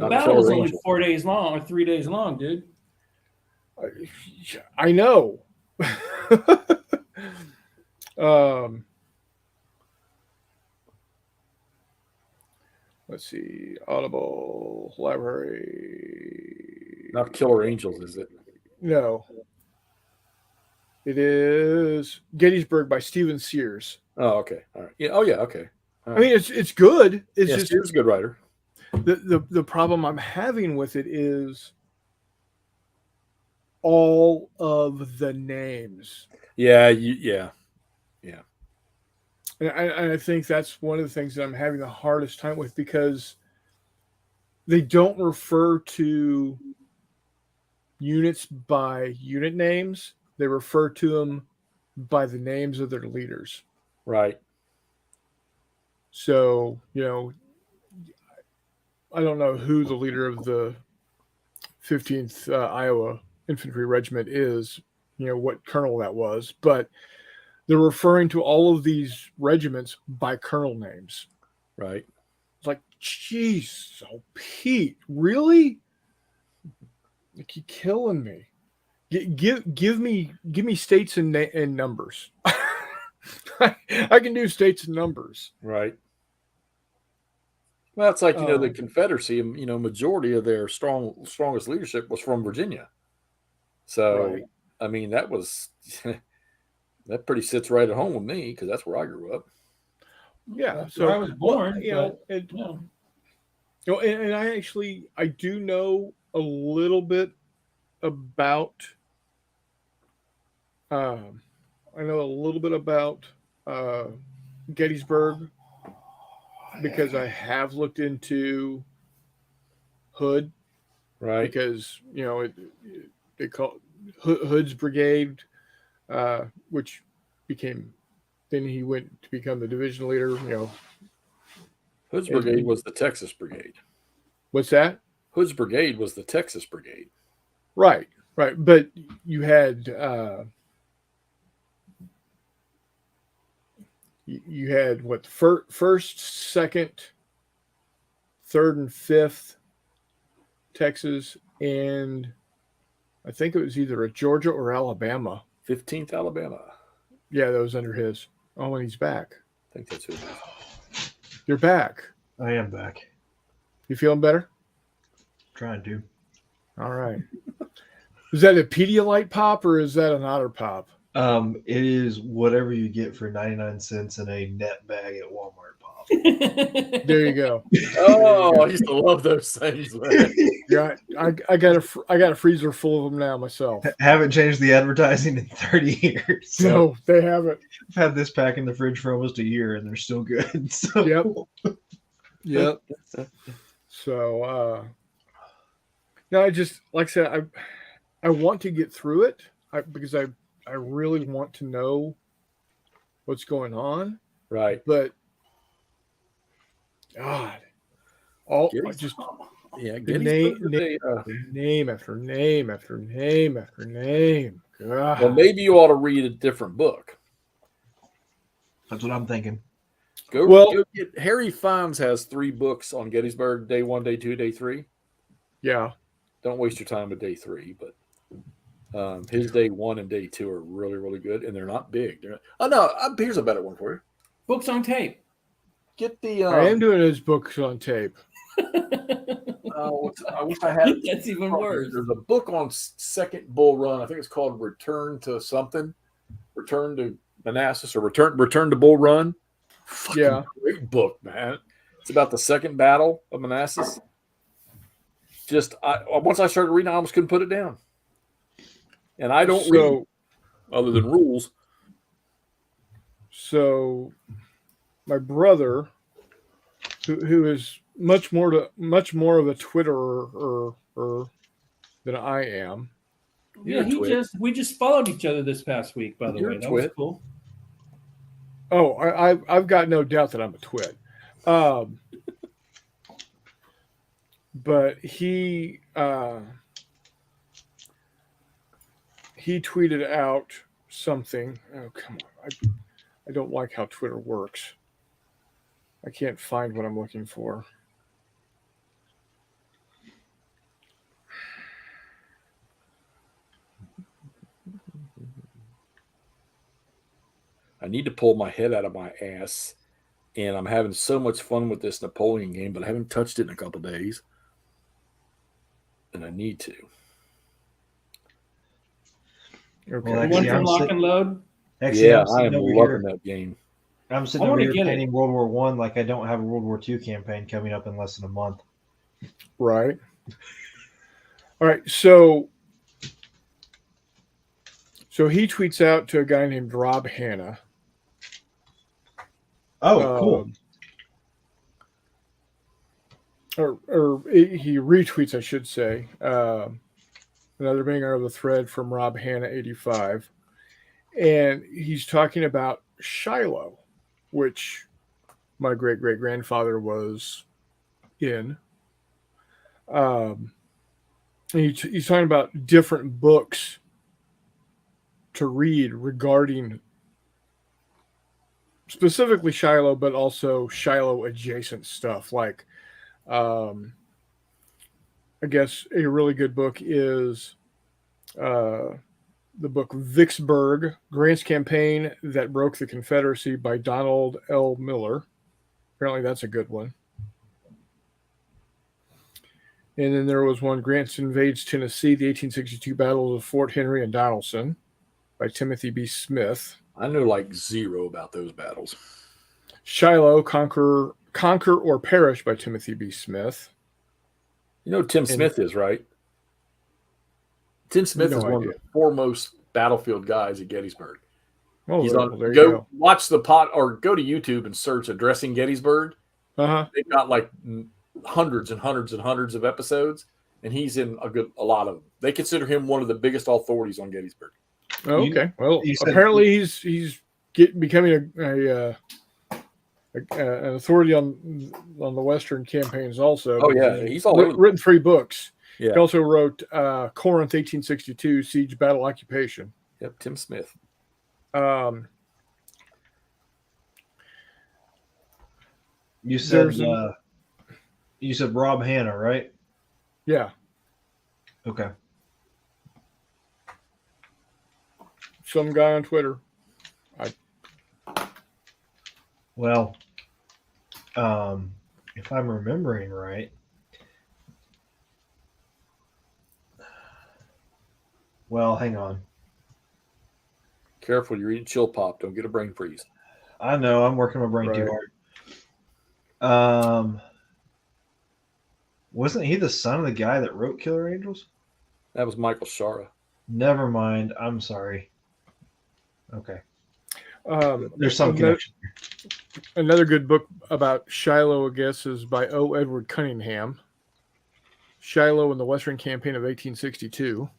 battle was only 4 days long or 3 days long, dude. I know. Let's see. Audible library. Not Killer Angels, is it? No. It is Gettysburg by Stephen Sears. Oh, okay. All right. Yeah. Oh, yeah. Okay. I mean, it's good. It's just Sears is a good writer. The problem I'm having with it is all of the names. Yeah. And I think that's one of the things that I'm having the hardest time with because they don't refer to units by unit names. They refer to them by the names of their leaders. Right. So, I don't know who the leader of the 15th Iowa Infantry Regiment is, what colonel that was, but they're referring to all of these regiments by colonel names. Right. It's like, geez, Pete, really? Like, you're killing me. Give me states and numbers. I can do states and numbers. Right. Well, it's like, the Confederacy, majority of their strongest leadership was from Virginia. So, right. I mean, that was, that pretty sits right at home with me because that's where I grew up. Yeah. That's so where I was born. And I do know a little bit about, Gettysburg because I have looked into Hood, right? Because they call Hood's brigade, which became. Then he went to become the division leader. Hood's brigade was the Texas brigade. What's that? Hood's brigade was the Texas brigade. Right. But you had what first, second, third, and fifth Texas, and I think it was either at Georgia or Alabama. 15th Alabama. Yeah, that was under his. Oh, and he's back. I think that's who it is. You're back. I am back. You feeling better? Trying to. All right. Is that a Pedialyte pop or is that an Otter pop? It is whatever you get for 99 cents in a net bag at Walmart pop. There you go. Oh, I used to love those things, man. Yeah, I got a freezer full of them now myself. Haven't changed the advertising in 30 years. So No, they haven't. I've had this pack in the fridge for almost a year and they're still good. So. Yep. So, no, I just, like I said, I want to get through it because I really want to know what's going on. Right. But, God, all Gary's just Yeah, name Gettysburg. name after name after name after name. God. Well, maybe you ought to read a different book. That's what I'm thinking. Go get Harry Fiennes has 3 books on Gettysburg: Day 1, Day 2, Day 3. Yeah. Don't waste your time with Day 3, but his Day 1 and Day 2 are really, really good, and they're not big. Oh no, here's a better one for you. Books on tape. Get the. I am doing his books on tape. I wish I had. That's even worse. There's a book on Second Bull Run. I think it's called Return to something. Return to Manassas or Return to Bull Run. Fucking great book, man. It's about the second battle of Manassas. Just once I started reading, I almost couldn't put it down. And I don't read other than rules. So, my brother, who is much more of a Twitterer than I am. Yeah, we just followed each other this past week. By the way, that was cool. Oh, I've got no doubt that I'm a twit. But he tweeted out something. Oh, come on. I don't like how Twitter works. I can't find what I'm looking for. I need to pull my head out of my ass, and I'm having so much fun with this Napoleon game, but I haven't touched it in a couple of days, and I need to. Okay. Well, You want some lock and load? Actually, I am loving that game. I'm sitting over here painting World War I like I don't have a World War II campaign coming up in less than a month. Right. All right. So he tweets out to a guy named Rob Hanna. Oh, cool. Or he retweets, I should say. Another banger of the thread from Rob Hanna 85. And he's talking about Shiloh, which my great-great-grandfather was in. He's talking about different books to read regarding specifically Shiloh, but also Shiloh adjacent stuff. Like, I guess a really good book is the book Vicksburg, Grant's Campaign That Broke the Confederacy by Donald L. Miller. Apparently that's a good one. And then there was one, Grant Invades Tennessee, the 1862 Battles of Fort Henry and Donelson by Timothy B. Smith. I know like zero about those battles. Shiloh, Conquer or Perish by Timothy B. Smith. You know who Tim Smith is, right? Tim Smith is one of the foremost battlefield guys at Gettysburg. Oh, he's on. There you go watch the pot or go to YouTube and search Addressing Gettysburg. They've got like hundreds and hundreds and hundreds of episodes, and he's in a lot of them. They consider him one of the biggest authorities on Gettysburg. Oh, okay. Well, apparently he's becoming an authority on the Western campaigns also. Oh yeah, he's written 3 books. Yeah. He also wrote Corinth 1862 Siege Battle Occupation. Yep, Tim Smith. You said Rob Hanna, right? Yeah. Okay. some guy on Twitter. Well, if I'm remembering right, well, hang on. Careful, you're eating chill pop. Don't get a brain freeze. I know I'm working my brain too Right. hard. Wasn't he the son of the guy that wrote Killer Angels? That was Michael Shara. Never mind. I'm sorry. Okay. There's some another, connection. another good book about Shiloh, I guess, is by O. Edward Cunningham. Shiloh in the Western Campaign of 1862.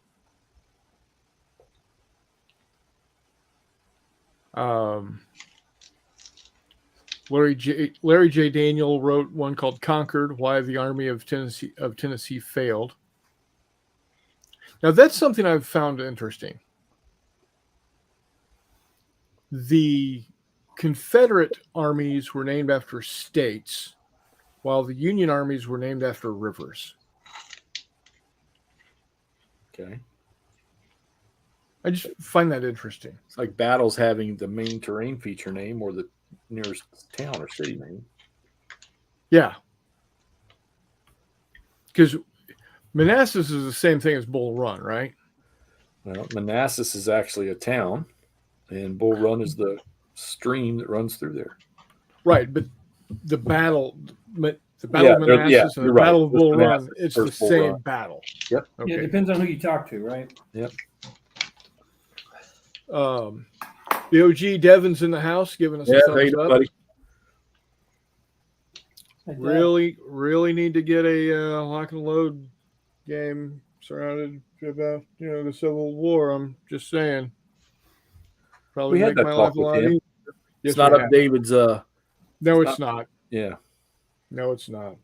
Larry J. Daniel wrote one called "Conquered: Why the Army of Tennessee Failed." Now that's something I've found interesting. The Confederate armies were named after states, while the Union armies were named after rivers. Okay. I just find that interesting. It's like battles having the main terrain feature name or the nearest town or city name. Yeah. Because Manassas is the same thing as Bull Run, right? Well, Manassas is actually a town, and Bull Run is the stream that runs through there. Right, but the battle of Manassas and the you're right. Battle of First Bull Run, Manassas, it's the first Bull same Run. battle. Yep. Okay. Yeah, it depends on who you talk to, right? Yep. The OG Devin's in the house giving us a thumbs up. buddy. Really need to get a lock and load game surrounded about the Civil War. I'm just saying. Probably We had make that my talk life a with lot him. easier. Yes, It's not we up have. David's. No, it's not. Yeah. No, it's not.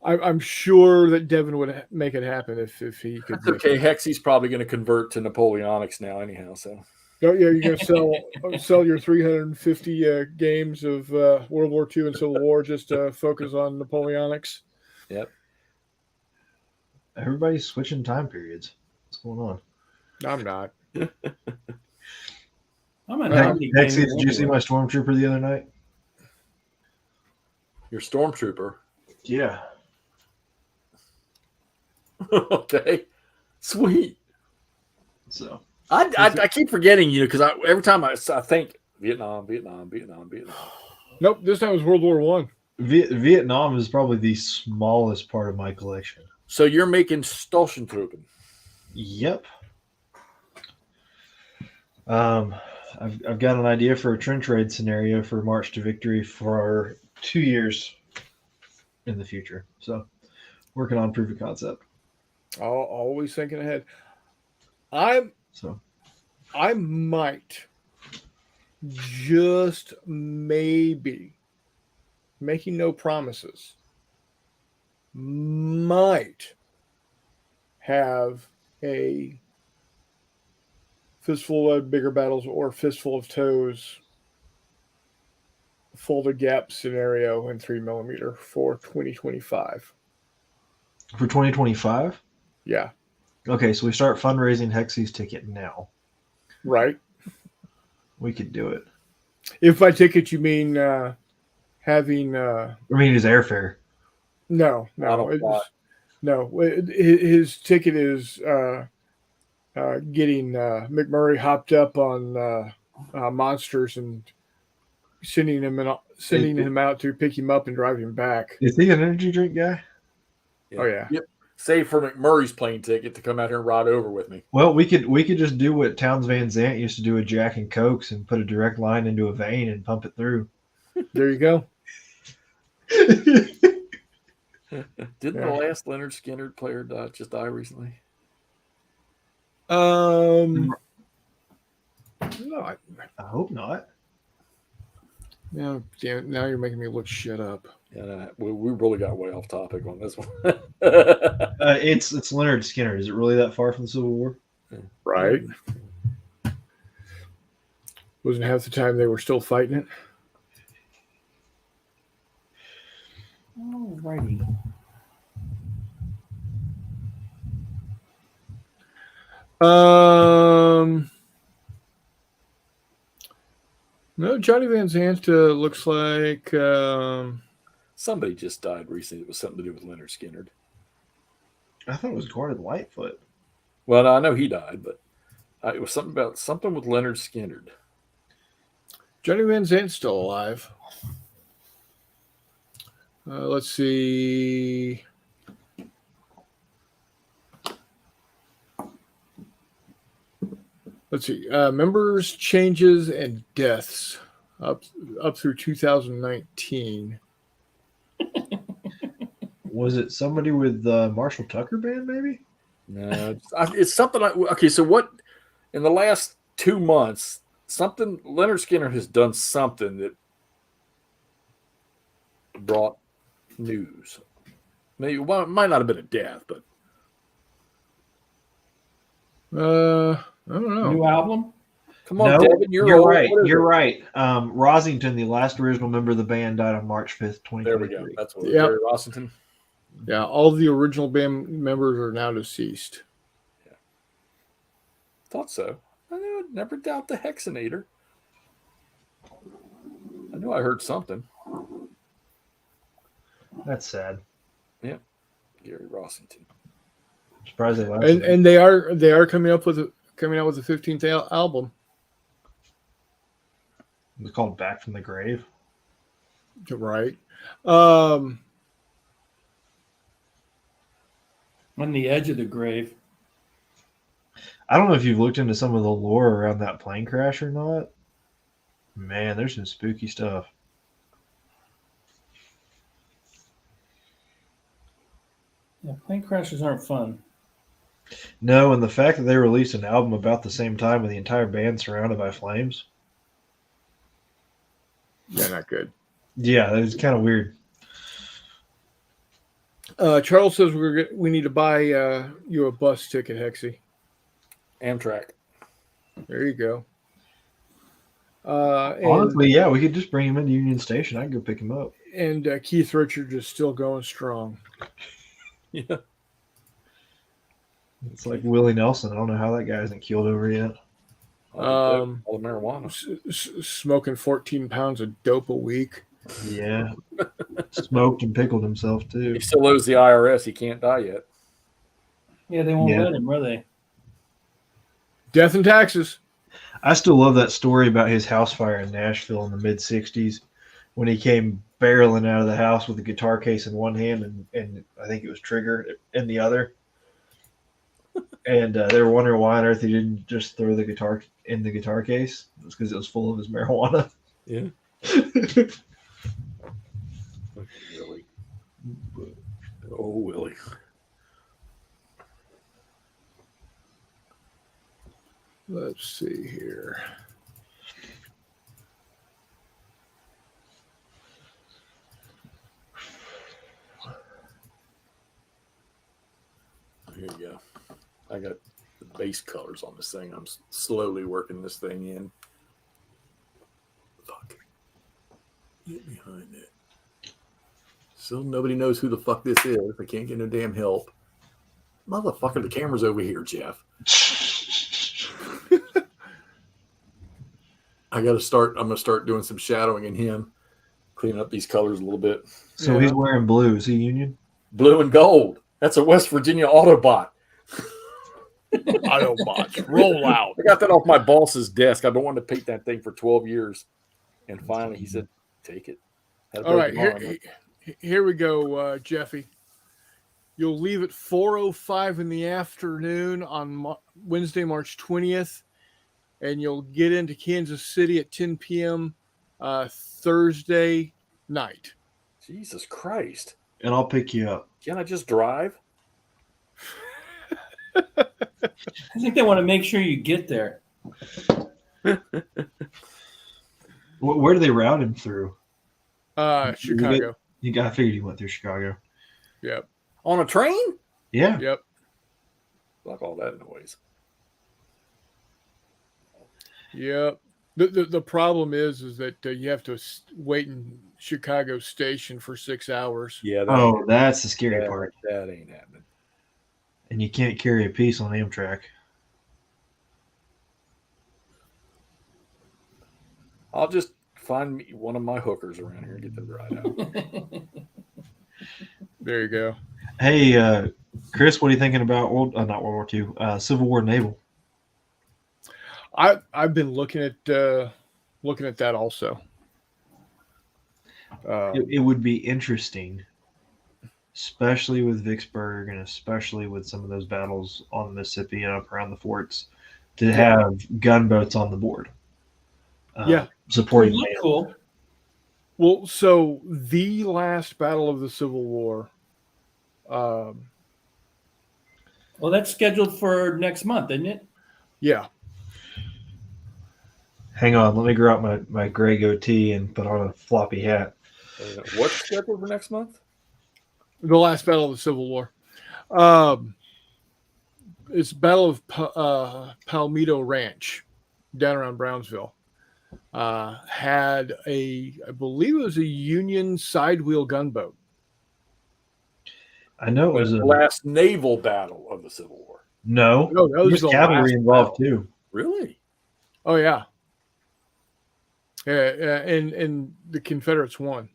I'm sure that Devin would make it happen if he could. That's okay. Hexy's probably going to convert to Napoleonics now, anyhow. So. Oh, yeah, you're going to sell your 350 games of World War II and Civil War just to focus on Napoleonics. Yep. Everybody's switching time periods. What's going on? I'm not. I'm an Hexy, did you see my stormtrooper the other night? Your stormtrooper. Yeah. Okay. Sweet. So I keep forgetting because every time I think Vietnam. Nope, this time it was World War One. Vietnam is probably the smallest part of my collection. So you're making Stolschentruppen. Yep. I've got an idea for a trench raid scenario for March to Victory for 2 years in the future. So working on proof of concept. Always thinking ahead. I might just maybe, making no promises, might have a Fistful of Bigger Battles or Fistful of Toes folded gap scenario in 3mm for 2025. For 2025? Yeah. Okay, so we start fundraising Hexy's ticket now. Right. We could do it. If by ticket you mean having I mean his airfare. no. His ticket is getting McMurray hopped up on monsters and sending him out to pick him up and drive him back. Is he an energy drink guy? Yeah. Oh yeah. Yep. Save for McMurray's plane ticket to come out here and ride over with me. Well, we could just do what Towns Van Zandt used to do with Jack and Cokes and put a direct line into a vein and pump it through. There you go. Didn't the last Leonard Skinner player just die recently? No, I hope not. no, damn it! Now you're making me look shit up. Yeah, we really got way off topic on this one. It's Leonard Skinner. Is it really that far from the Civil War? Right. Wasn't half the time they were still fighting it. Alrighty. No, Johnny Van Zant looks like Somebody just died recently. It was something to do with Leonard Skinner. I thought it was Gordon Lightfoot. Well, I know he died, but it was something with Leonard Skinner. Johnny Van Zant's still alive. Let's see. Members, changes, and deaths up through 2019. Was it somebody with the Marshall Tucker band, maybe? No, it's something like, okay, so what in the last 2 months, something Leonard Skinner has done something that brought news. Maybe well, it might not have been a death, but I don't know. New album? come on, No, Devin, you're old. right. What is You're it? right. Rosington, the last original member of the band, died on March 5th, There we 2023. go. That's what Yep. Jerry Rossington. Yeah, all the original band members are now deceased. Thought so. I knew I'd never doubt the Hexinator. I knew I heard something. That's sad. Gary Rossington. Surprised they lasted. And they are coming out with a 15th album. It's called Back from the Grave. Right. On the edge of the grave. I don't know if you've looked into some of the lore around that plane crash or not. Man, there's some spooky stuff. Yeah, plane crashes aren't fun. No, and the fact that they released an album about the same time with the entire band surrounded by flames. Yeah, not good. Yeah, it's kind of weird. Charles says we need to buy you a bus ticket, Hexy. Amtrak. There you go. Honestly, yeah, we could just bring him into Union Station. I can go pick him up. And Keith Richards is still going strong. Yeah. It's like Willie Nelson. I don't know how that guy hasn't keeled over yet. All the marijuana. Smoking 14 pounds of dope a week. Yeah. Smoked and pickled himself, too. He still owes the IRS. He can't die yet. Yeah, they won't Yeah. let him, will they? Death and taxes. I still love that story about his house fire in Nashville in the mid-'60s when he came barreling out of the house with a guitar case in one hand and I think it was Trigger in the other. And they were wondering why on earth he didn't just throw the guitar in the guitar case. It was because it was full of his marijuana. Yeah. Willie. Oh, Willie. Let's see here. Here you go. I got the base colors on this thing. I'm slowly working this thing in. Fuck. Get behind it. Still nobody knows who the fuck this is. I can't get no damn help. Motherfucker, the camera's over here, Jeff. I'm going to start doing some shadowing in him, cleaning up these colors a little bit. So Yeah. he's wearing blue. Is he Union? Blue and gold. That's a West Virginia Autobot. Autobots, roll out. I got that off my boss's desk. I've been wanting to paint that thing for 12 years. And finally he said, take it. Had a All right, broken arm. here we go, Jeffy. You'll leave at 4:05 in the afternoon on Wednesday, March 20th, and you'll get into Kansas City at 10 p.m. Thursday night. Jesus Christ. And I'll pick you up. Can't I just drive? I think they want to make sure you get there. Where do they route him through? Chicago. I figured he went through Chicago. Yep. On a train? Yeah. Yep. Fuck all that noise. Yep. The problem is that you have to wait in Chicago Station for 6 hours. Yeah. Oh, that's the scary part. That ain't happening. And you can't carry a piece on Amtrak. I'll just find me one of my hookers around here and get the ride out. There you go. Hey, Chris, what are you thinking about not World War II, Civil War naval? I've been looking at that also. It would be interesting, especially with Vicksburg and especially with some of those battles on the Mississippi and up around the forts, to have gunboats on the board. Supporting Would look naval. cool. Well, so the last battle of the Civil War. Well, that's scheduled for next month, isn't it? Yeah. Hang on, let me grow out my gray goatee and put on a floppy hat. What's scheduled for next month? The last battle of the Civil War. It's Battle of Palmetto Ranch down around Brownsville. Had I believe it was a Union sidewheel gunboat. I know it was the a last naval battle of the Civil War. no. No, that There was was the cavalry last involved battle. too. Really? Oh yeah. Yeah, and the Confederates won.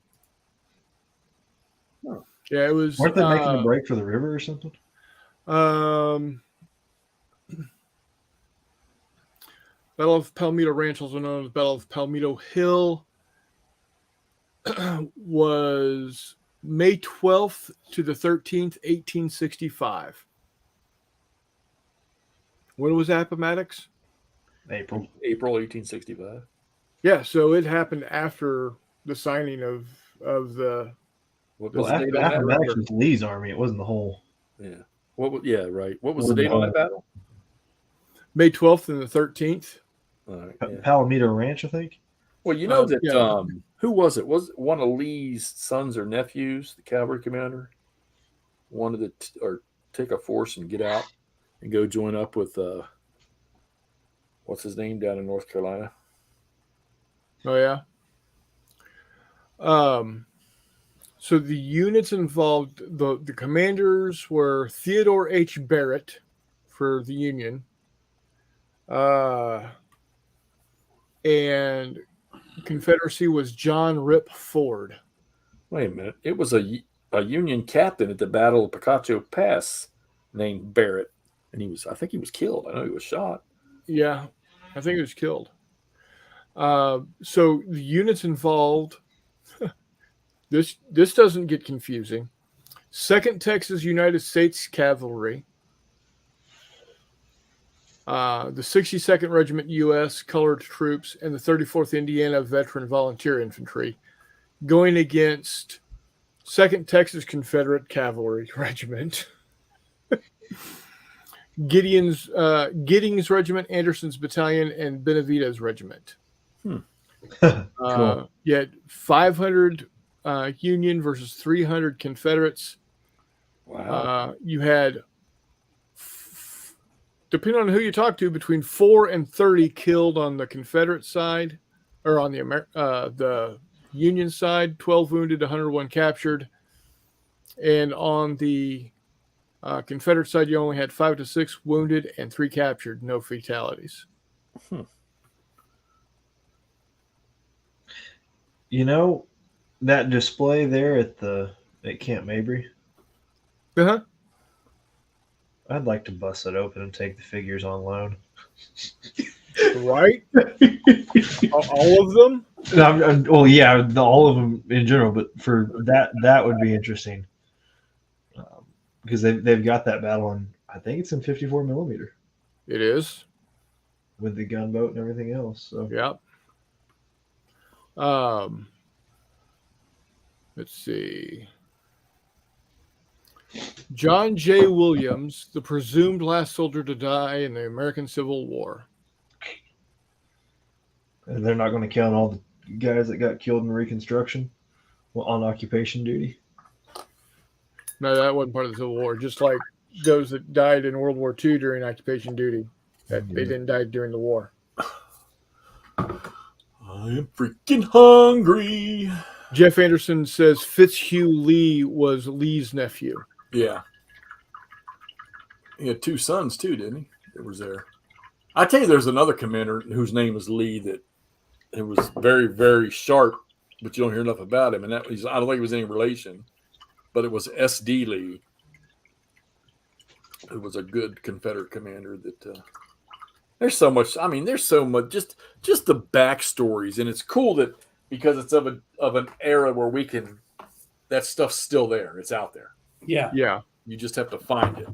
Oh. Yeah, it was. Weren't they making a break for the river or something? Battle of Palmetto Ranch, also known as Battle of Palmetto Hill, was May 12th to the 13th, 1865. When was Appomattox? April. April 1865. Yeah, so it happened after the signing of the. What Well, was the date on that? Appomattox was Lee's army. It wasn't the whole. Yeah. Yeah, right. What was Well, the date on that battle? May 12th and the 13th. All right, yeah. Palomito Ranch, I think. Well, you know that yeah. who was it? Was it one of Lee's sons or nephews, the cavalry commander, wanted to take a force and get out and go join up with what's his name down in North Carolina? Oh yeah. So the units involved, the commanders were Theodore H. Barrett for the Union, and Confederacy was John Rip Ford. Wait a minute. It was a Union captain at the Battle of Picacho Pass named Barrett, and I think he was killed. I know he was shot. Yeah, I think he was killed. So the units involved. This doesn't get confusing. 2nd Texas United States Cavalry, the 62nd Regiment U.S. Colored Troops, and the 34th Indiana Veteran Volunteer Infantry, going against 2nd Texas Confederate Cavalry Regiment, Giddings Regiment, Anderson's Battalion, and Benavides Regiment. Cool. You had 500 Union versus 300 Confederates. Wow. You had, depending on who you talk to, between 4 and 30 killed on the Confederate side, or on the Union side. 12 wounded, 101 captured, and on the Confederate side, you only had 5 to 6 wounded and 3 captured. No fatalities. You know that display there at Camp Mabry? Uh-huh. I'd like to bust it open and take the figures on loan. Right? All of them? Well, yeah, all of them in general, but for that would be interesting because they've got that battle on. I think it's in 54 millimeter It is. with the gunboat and everything else. So Yep. Let's see. John J. Williams, the presumed last soldier to die in the American Civil War. and they're not going to count all the guys that got killed in Reconstruction on occupation duty. No, that wasn't part of the Civil War. Just like those that died in World War II during occupation duty, that they didn't die during the war. I am freaking hungry. Jeff Anderson says Fitzhugh Lee was Lee's nephew. Yeah. He had 2 sons too, didn't he? That was there. I tell you, there's another commander whose name is Lee that It was very, very sharp, but you don't hear enough about him. And I don't think it was any relation, but it was S.D. Lee, who was a good Confederate commander. There's so much. I mean, there's so much. Just the backstories, and it's cool that because it's of an era where we can. That stuff's still there. It's out there. Yeah. Yeah. You just have to find it.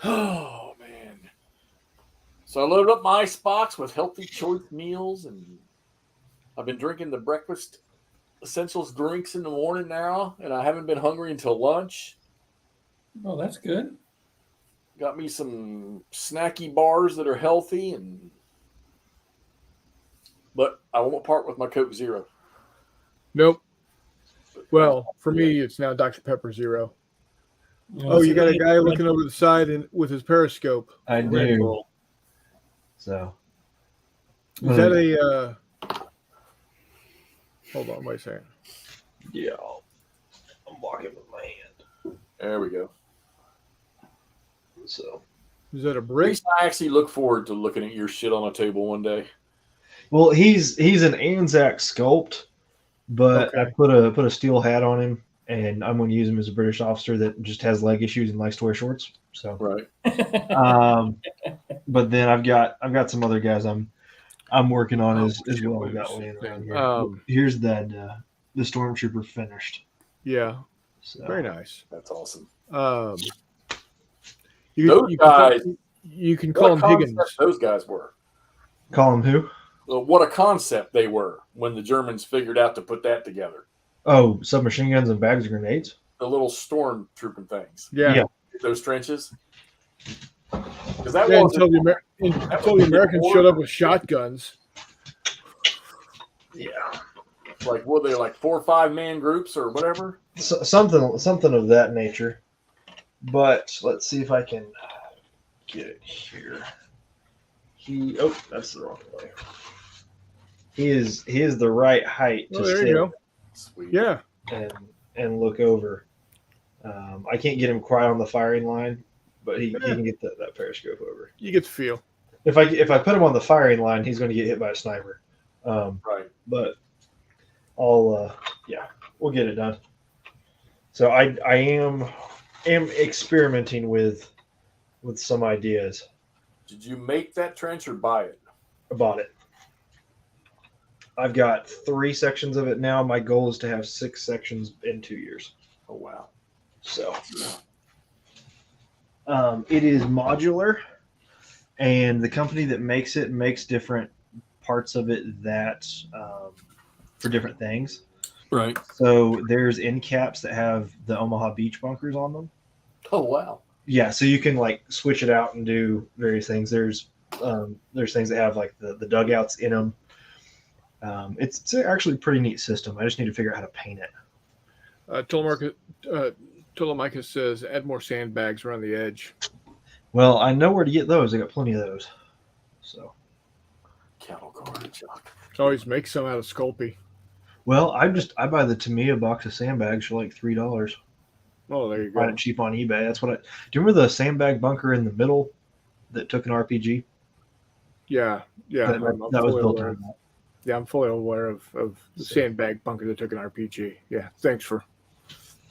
Oh man! So I loaded up my icebox with healthy choice meals, and I've been drinking the breakfast essentials drinks in the morning now, and I haven't been hungry until lunch. Oh, that's good. Got me some snacky bars that are healthy, but I won't part with my Coke Zero. Nope. Well, for me, it's now Dr. Pepper Zero. Oh, So you got a they- guy looking over the side and with his periscope. I Red do. Bull. So Is that a? Hold on, wait a second. yeah, I'm walking with my hand. There we go. So Is that a brick? I actually look forward to looking at your shit on a table one day. well, he's an Anzac sculpt, but I Okay. put a steel hat on him, and I'm going to use him as a British officer that just has leg issues and likes to wear shorts. So, Right. but then I've got some other guys I'm working on as well. I've got laying around here. Here's that the stormtrooper finished. Yeah, So very nice. That's awesome. You can call What him a Higgins. concept those guys were. Call him who? What a concept they were when the Germans figured out to put that together. Oh, submachine guns and bags of grenades. The little storm trooping things. Yeah. Yeah. Those trenches. Because that Yeah, wasn't until the Americans showed up with shotguns. Yeah. like, were they like 4 or 5 man groups or whatever? Something of that nature. But let's see if I can get it here. That's the wrong way. He is the right height to Oh, there sit you go. Sweet. Yeah. and look over. I can't get him quite on the firing line, but he can get that periscope over. You get the feel. If I put him on the firing line, he's going to get hit by a sniper. Right. But we'll get it done. So I am experimenting with some ideas. Did you make that trench or buy it? About it. I've got 3 sections of it now. My goal is to have 6 sections in 2 years. Oh, wow. So it is modular, and the company that makes it makes different parts of it that for different things. Right. So there's end caps that have the Omaha Beach bunkers on them. Oh, wow. Yeah, so you can like switch it out and do various things. There's things that have like the dugouts in them. It's actually a pretty neat system. I just need to figure out how to paint it. Telemachus says add more sandbags around the edge. Well, I know where to get those. I got plenty of those. So, Cattle guard, Chuck. Always make some out of Sculpey. well, I buy the Tamiya box of sandbags for like $3. Oh, there you Buy go. it cheap on eBay. That's what I. Do you remember the sandbag bunker in the middle that took an RPG? Yeah. That was built on that. Yeah, I'm fully aware of the sandbag bunker that took an RPG. Yeah, thanks for.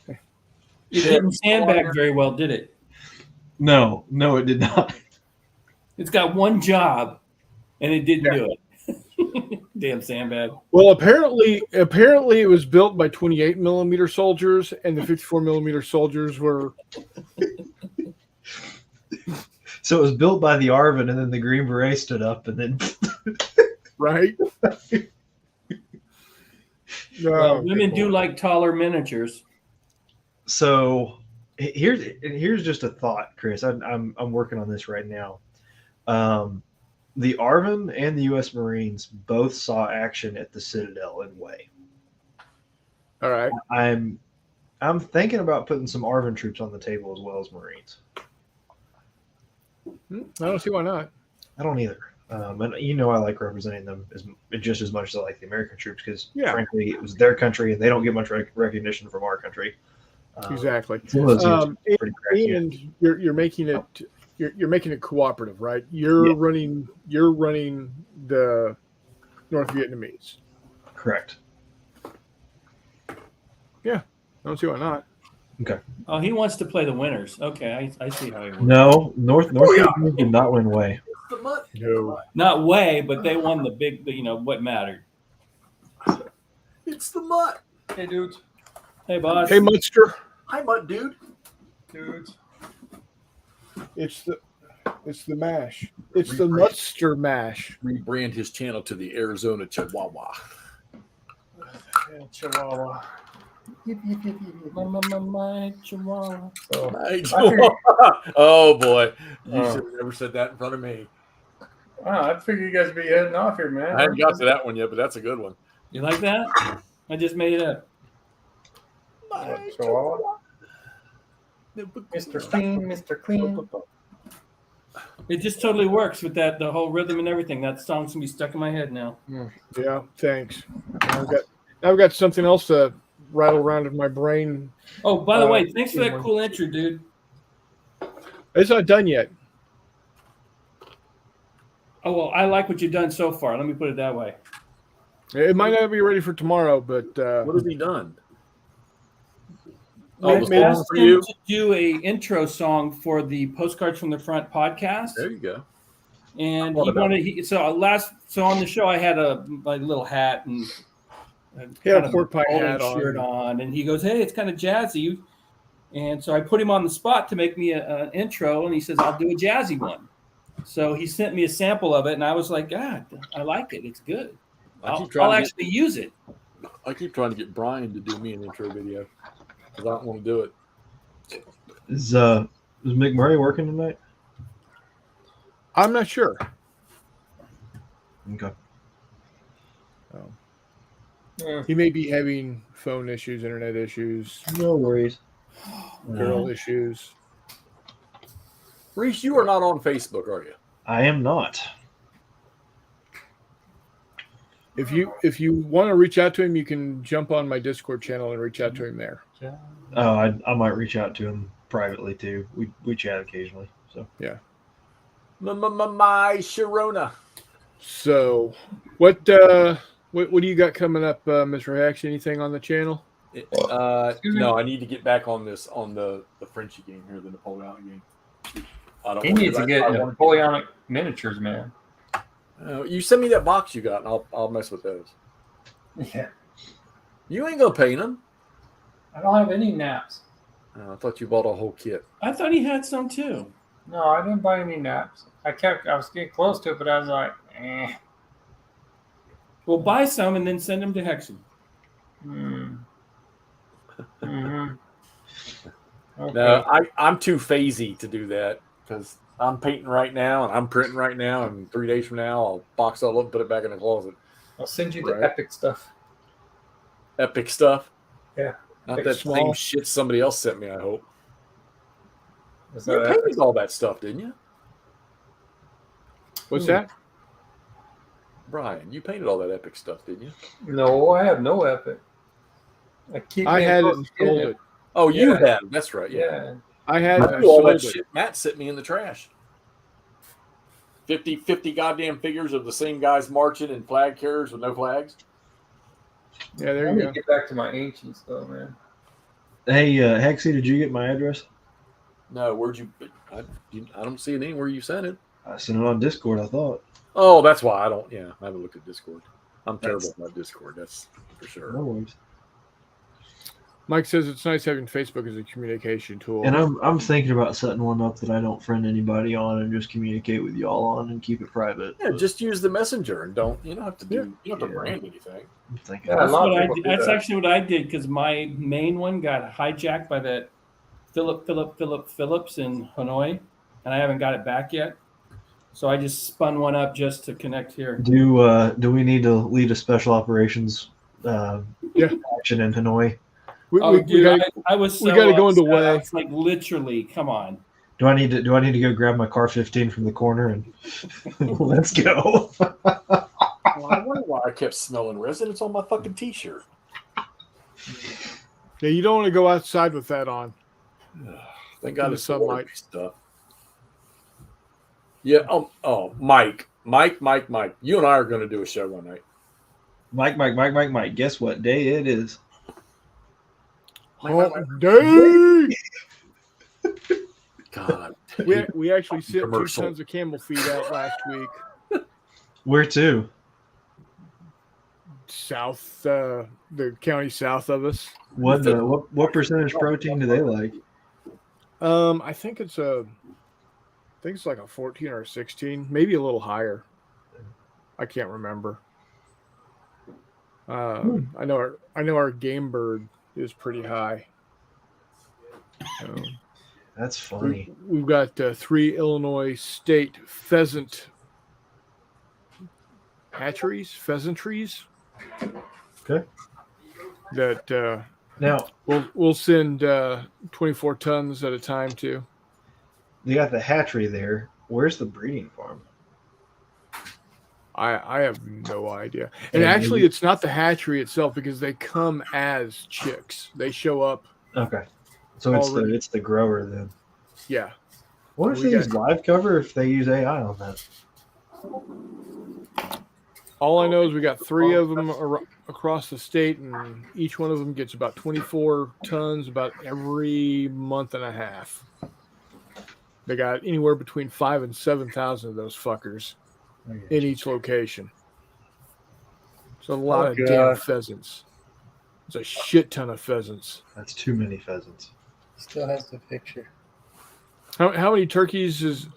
It didn't sandbag very well, did it? No, it did not. It's got one job, and it didn't do it. Damn sandbag. Well, apparently it was built by 28 millimeter soldiers, and the 54 millimeter soldiers were. So it was built by the Arvin, and then the Green Beret stood up, and then. Right. Well, women do like taller miniatures. So here's just a thought, Chris. I'm working on this right now. The Arvin and the U.S. Marines both saw action at the Citadel in Way. All right. I'm thinking about putting some Arvin troops on the table as well as Marines. I don't see why not. I don't either. And I like representing them just as much as I like the American troops because, frankly, it was their country and they don't get much recognition from our country. Exactly. Some of those units are pretty cracky. And you're making it you're making it cooperative, right? You're running the North Vietnamese. Correct. Yeah, I don't see why not. Okay. Oh, he wants to play the winners. Okay, I see how he works. No, North Vietnamese did not win way. The mud. No. Not way, but they won the big. What mattered. It's the mutt. Hey, dudes. Hey, boss. Hey, Munster. Hi, mutt dude. Dudes. It's the mash. It's the Munster mash. Rebrand his channel to the Arizona Chihuahua. Yeah, Chihuahua. My chihuahua. So, My I figured, oh boy, you Oh. should have never said that in front of me. wow, I figured you guys would be heading off here, man. I haven't got to that one yet, but that's a good one. You like that? I just made it up. What, Chihuahua? Mr. Clean, Mr. Clean. It just totally works with the whole rhythm and everything. That song's gonna be stuck in my head now. Yeah, thanks. I've got something else to rattle around in my brain. Oh, by the way, thanks for that cool intro, dude. It's not done yet. Oh well, I like what you've done so far. Let me put it that way. It might not be ready for tomorrow, but What have he done? I Oh, the asked for him you. to do a intro song for the Postcards from the Front podcast, There you go. and What he about wanted. So on the show, I had a little hat and he had kind a of pork pie bowling hat shirt on. on, and he goes, "Hey, it's kind of jazzy," and so I put him on the spot to make me an intro, and he says, "I'll do a jazzy one." So he sent me a sample of it, and I was like, "God, I like it. It's good. I'll actually use it." I keep trying to get Brian to do me an intro video because I don't want to do it. Is McMurray working tonight? I'm not sure. Okay. Yeah. He may be having phone issues, internet issues, No worries. girl issues. Reese, you are not on Facebook, are you? I am not. If you want to reach out to him, you can jump on my Discord channel and reach out to him there. Oh, I might reach out to him privately too. We chat occasionally. So My Sharona. So, what do you got coming up, Mr. Hacks? Anything on the channel? No, I need to get back on this on the Frenchie game here, the Napoleonic game. I don't He want needs to get I want- Napoleonic miniatures, man. you send me that box you got, and I'll mess with those. Yeah. You ain't gonna paint them. I don't have any naps. I thought you bought a whole kit. I thought he had some too. No, I didn't buy any naps. I was getting close to it, but I was like, eh. Well, buy some and then send them to Hexam. Hmm. Mm-hmm. Okay. No, I'm too phasey to do that because I'm painting right now and I'm printing right now, and 3 days from now I'll box it all up and put it back in the closet. I'll send you the Right. epic stuff. Epic stuff. Yeah. Not Epic that small. same shit somebody else sent me, I hope. Is You that painted epic? all that stuff, didn't you? What's Ooh. that? Brian, you painted all that epic stuff, didn't you? No, I have no epic. I keep. I getting had it close and to getting sold it. Oh, you Yeah. had. That's right. Yeah. Yeah. I had it I and I threw all sold that it. shit Matt sent me in the trash. 50 goddamn figures of the same guys marching and flag carriers with no flags. Yeah, I there need you to go. get back to my ancients, though, man. hey, Hexy, did you get my address? No, where'd you? I don't see it anywhere you sent it. I sent it on Discord. I thought. Oh, that's why I don't. Yeah, I haven't looked at Discord. I'm terrible about Discord. That's for sure. No worries. Mike says it's nice having Facebook as a communication tool. And I'm thinking about setting one up that I don't friend anybody on and just communicate with y'all on and keep it private. Yeah, just use the messenger and you don't have to Yeah. you don't have to Yeah. brand anything. I'm thinking. Yeah, a lot of What I people did- do that's that. actually what I did because my main one got hijacked by that Phillips in Hanoi, and I haven't got it back yet. So I just spun one up just to connect here. Do we need to lead a special operations Yeah. action in Hanoi? we Dude, gotta- I was so we gotta go into upset. I way. was like literally, come on. Do I need to go grab my car 15 from the corner and let's go? Well, I wonder why I kept smelling resin. It's on my fucking t-shirt. yeah, you don't want to go outside with that on. Thank God In the it's sunlight. sunlight stuff. Yeah. Mike. You and I are going to do a show one night. Mike. Guess what day it is? Hump day. God. We actually sent 2 Commercial. tons of camel feed out last week. Where to? South, the county south of us. What percentage protein do they like? I think it's like a 14 or a 16, maybe a little higher. I can't remember. I know our game bird is pretty high. That's funny. We've got 3 Illinois state pheasantries. Okay. That Now we'll send 24 tons at a time to. you got the hatchery there. Where's the breeding farm? I have no idea. And Yeah, actually, maybe- it's not the hatchery itself because they come as chicks. They show up. Okay, so it's the grower then. Yeah. What if We they use got- live cover? If they use AI on that? All I know is we got 3 of them across the state, and each one of them gets about 24 tons about every month and a half. They got anywhere between 5,000 and 7,000 of those fuckers in each location. It's a lot of damn God. pheasants. It's a shit ton of pheasants. That's too many pheasants. Still has the picture. How many turkeys do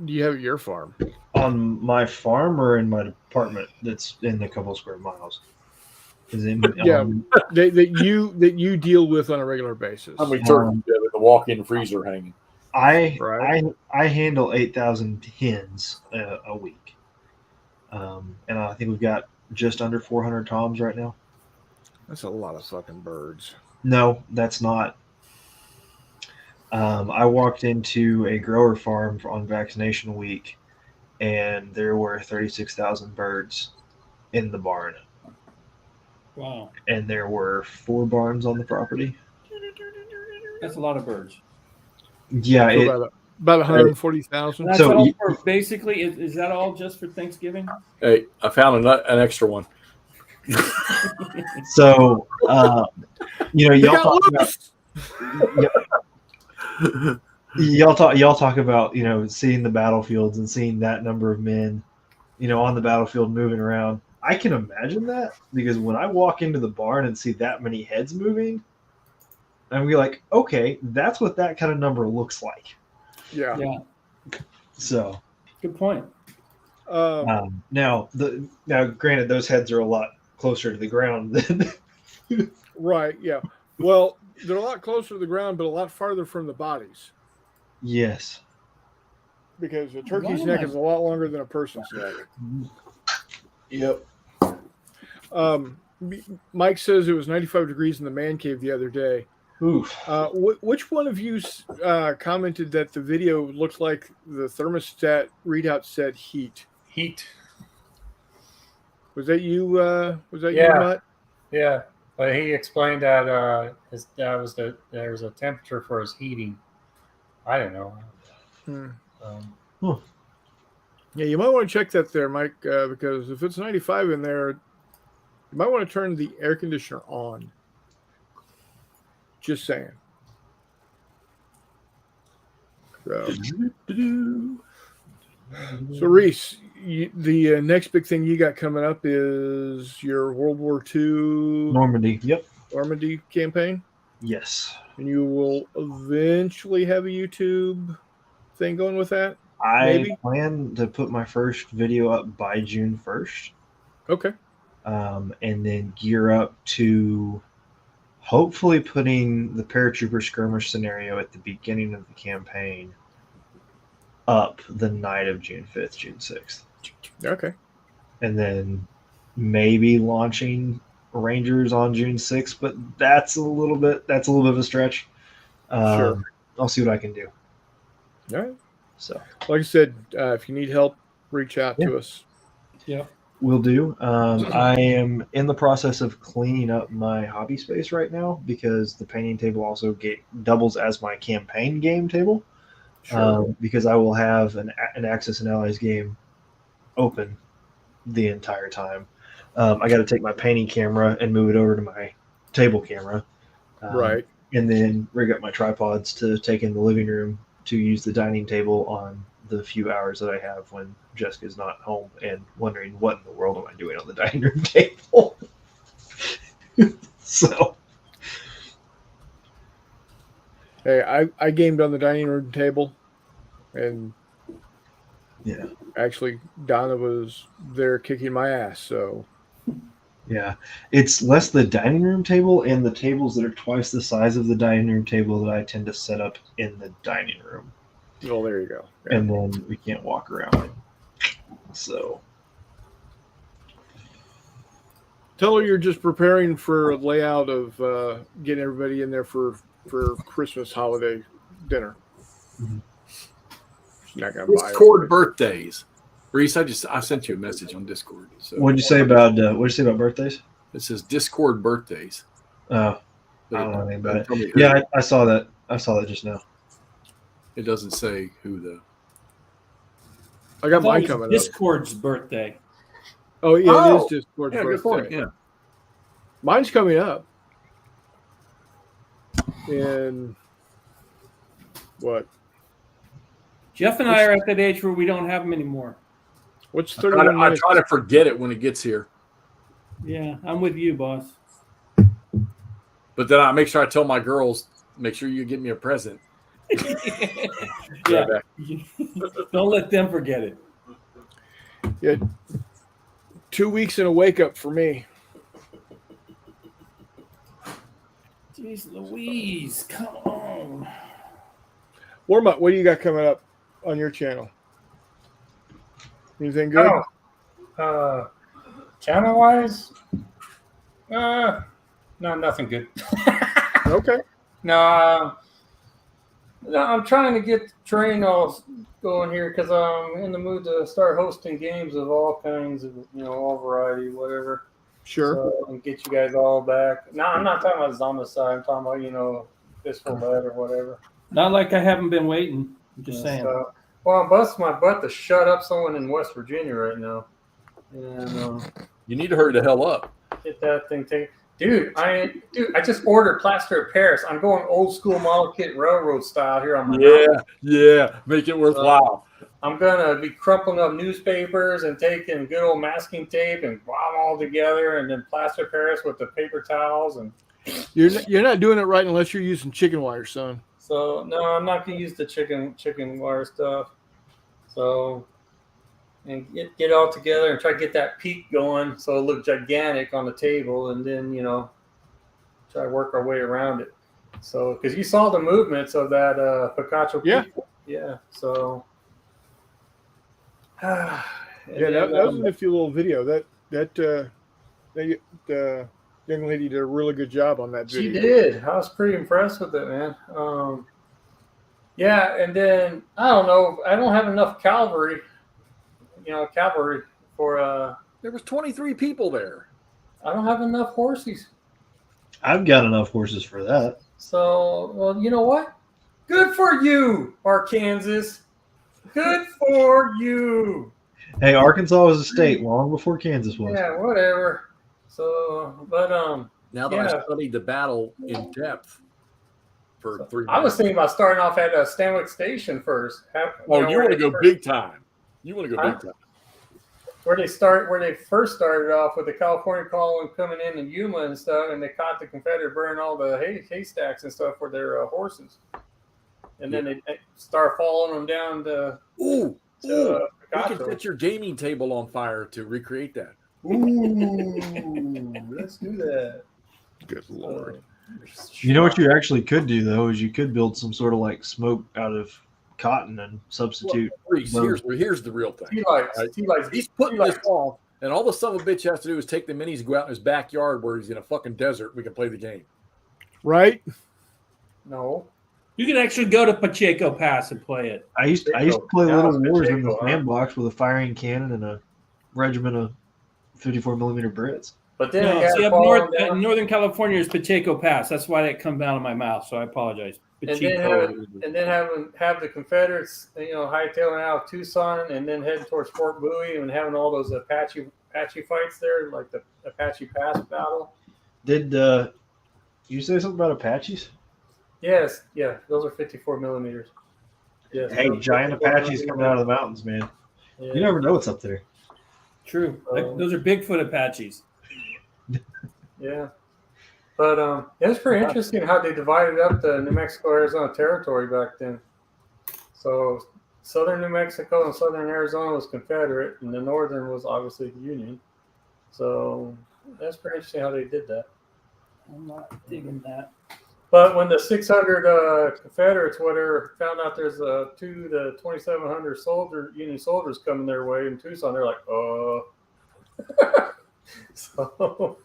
you have at your farm? On my farm or in my apartment that's in a couple square miles? Is it? Yeah. that you deal with on a regular basis. How many turkeys you have in the walk-in freezer hanging? I handle 8,000 hens a week, and I think we've got just under 400 toms right now. That's a lot of fucking birds. No, that's not. I walked into a grower farm on vaccination week, and there were 36,000 birds in the barn, Wow, and there were 4 barns on the property. that's a lot of birds. Yeah, So about 140,000. That's So all you- for basically. Is that all just for Thanksgiving? Hey, I found an extra one. so y'all They got talk about loose! y'all talk about seeing the battlefields and seeing that number of men on the battlefield moving around. I can imagine that, because when I walk into the barn and see that many heads moving, I'm be like, okay, that's what that kind of number looks like. Yeah. Yeah, So good point. now granted, those heads are a lot closer to the ground than Right, yeah. Well, they're a lot closer to the ground, but a lot farther from the bodies. yes. Because a turkey's Why neck am I- is a lot longer than a person's neck. Yep. Mike says it was 95 degrees in the man cave the other day. Oof. Which one of you commented that the video looked like the thermostat readout said heat? Heat. Was that you? Was that Yeah. you, Mutt? Yeah, but he explained that there was a temperature for his heating. I don't know. Hmm. Um, Yeah, you might want to check that there, Mike, because if it's 95 in there, you might want to turn the air conditioner on. Just saying. So Reese, the next big thing you got coming up is your World War II Normandy. Yep. Normandy campaign, Yes. and you will eventually have a YouTube thing going with that. I Maybe. plan to put my first video up by June 1st, Okay. and then gear up to hopefully putting the paratrooper skirmish scenario at the beginning of the campaign up the night of June 5th, June 6th. Okay. And then maybe launching Rangers on June 6th, but that's a little bit of a stretch. Sure. I'll see what I can do. All right. So Like I said, if you need help, reach out to us. Yeah. will do. I am in the process of cleaning up my hobby space right now, because the painting table also doubles as my campaign game table. Sure. because I will have an Axis and Allies game open the entire time. I got to take my painting camera and move it over to my table camera. Right. And then rig up my tripods to take in the living room to use the dining table on the few hours that I have when Jessica's not home and wondering what in the world am I doing on the dining room table. So Hey, I gamed on the dining room table, and yeah, actually Donna was there kicking my ass. So yeah, it's less the dining room table and the tables that are twice the size of the dining room table that I tend to set up in the dining room, well, there you go. Yeah. and then we can't walk around. So Tell her you're just preparing for a layout of getting everybody in there for Christmas holiday dinner. Mhm. She's not gonna buy it. Discord birthdays. Reese, I sent you a message on Discord. So what'd you say about birthdays? it says Discord birthdays. I don't know anything about it. Tell me who. Yeah, I saw that. I saw that just now. It doesn't say who though. I got I thought mine it was coming up. Discord's birthday. Oh yeah, Oh, it is just George's Yeah, birthday. good point. Yeah. Mine's coming up. In what? Jeff and I are at that age where we don't have them anymore. What's I try 31 to- I minutes? try to forget it when it gets here, Yeah, I'm with you, boss. but then I make sure I tell my girls, make sure you get me a present. Yeah, don't let them forget it. Yeah, 2 weeks and a wake up for me. Jeez Louise, come on. Warm up. What do you got coming up on your channel? Anything good? Channel wise, no, nothing good. Okay. No, I'm trying to get the train all going here because I'm in the mood to start hosting games of all kinds of, all variety, whatever. Sure. So, and get you guys all back. No, I'm not talking about Zombicide. I'm talking about, Fistful Lead or whatever. Not like I haven't been waiting. I'm just saying. So, well, I'm busting my butt to shut up someone in West Virginia right now. And You need to hurry the hell up. get that thing taken. Dude, I just ordered plaster of Paris. I'm going old school model kit railroad style here on my mountain. Yeah. Make it worthwhile. I'm gonna be crumpling up newspapers and taking good old masking tape and glom all together, and then plaster of Paris with the paper towels. And You're not doing it right unless you're using chicken wire, son. so no, I'm not gonna use the chicken wire stuff. So and get all together and try to get that peak going so it look gigantic on the table, and then try to work our way around it. So because you saw the movements of that Picasso Yeah. peak. Yeah. So Yeah, that was a nifty little video. That young lady did a really good job on that She video. did. I was pretty impressed with it, man. Yeah, and then I don't know. I don't have enough cavalry for. There was 23 people there. I don't have enough horses. I've got enough horses for that. So, well, you know what? Good for you, Arkansas. Good for you. Hey, Arkansas was a state long before Kansas was. Yeah, whatever. So, but Now that Yeah. I studied the battle in depth for 3 I was months. thinking about starting off at Stanwick Station first. Oh, you want to go big time. You want to go Huh? big time. where they first started off with the California column coming in and Yuma and stuff, and they caught the Confederate burning all the haystacks and stuff for their horses, and then they start following them down to Ooh, we can Picasso. set your gaming table on fire to recreate that. Ooh, let's do that. Good Lord. You know what you actually could do though is you could build some sort of like smoke out of cotton and substitute. Reese, here's the real thing. He likes. He's putting this off, and all the son of a bitch has to do is take the minis, go out in his backyard where he's in a fucking desert. We can play the game. Right? No. You can actually go to Pacheco Pass and play it. I used to play Yeah, Little Wars in the Pacheco, huh? sandbox with a firing cannon and a regiment of 54 millimeter Brits. But then No, I got see, to up follow north, down, Northern California is Pacheco Pass. That's why that comes out of my mouth. So I apologize. and then have the Confederates, hightailing out of Tucson and then heading towards Fort Bowie and having all those Apache fights there, like the Apache Pass battle. Did you say something about Apaches? Yes, yeah, those are 54 millimeters. Yes, Hey, those giant 54 Apaches millimeter. coming out of the mountains, man. Yeah. You never know what's up there. True. Those are Bigfoot Apaches. Yeah. But it was pretty interesting how they divided up the New Mexico Arizona territory back then. So southern New Mexico and southern Arizona was Confederate, and the northern was obviously the Union. So that's pretty interesting how they did that. I'm not digging that. But when the 600 Confederates, whatever, found out there's 2 to 2,700 Union soldiers coming their way in Tucson, they're like, so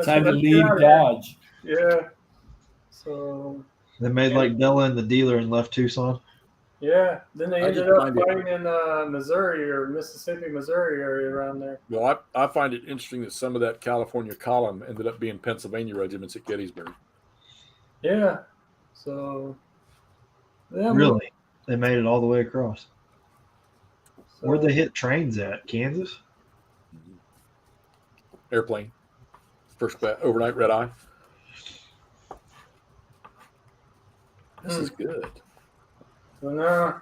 Time to let's get leave out of here. Dodge. Yeah. So They made like Della and the dealer and left Tucson. yeah, then they I ended just up find it- fighting in Missouri or Mississippi, Missouri area around there. Well, I find it interesting that some of that California column ended up being Pennsylvania regiments at Gettysburg. Yeah. So yeah, Really? They made it all the way across. so- Where'd they hit trains at? Kansas? Airplane, first overnight red eye. This is good. So now,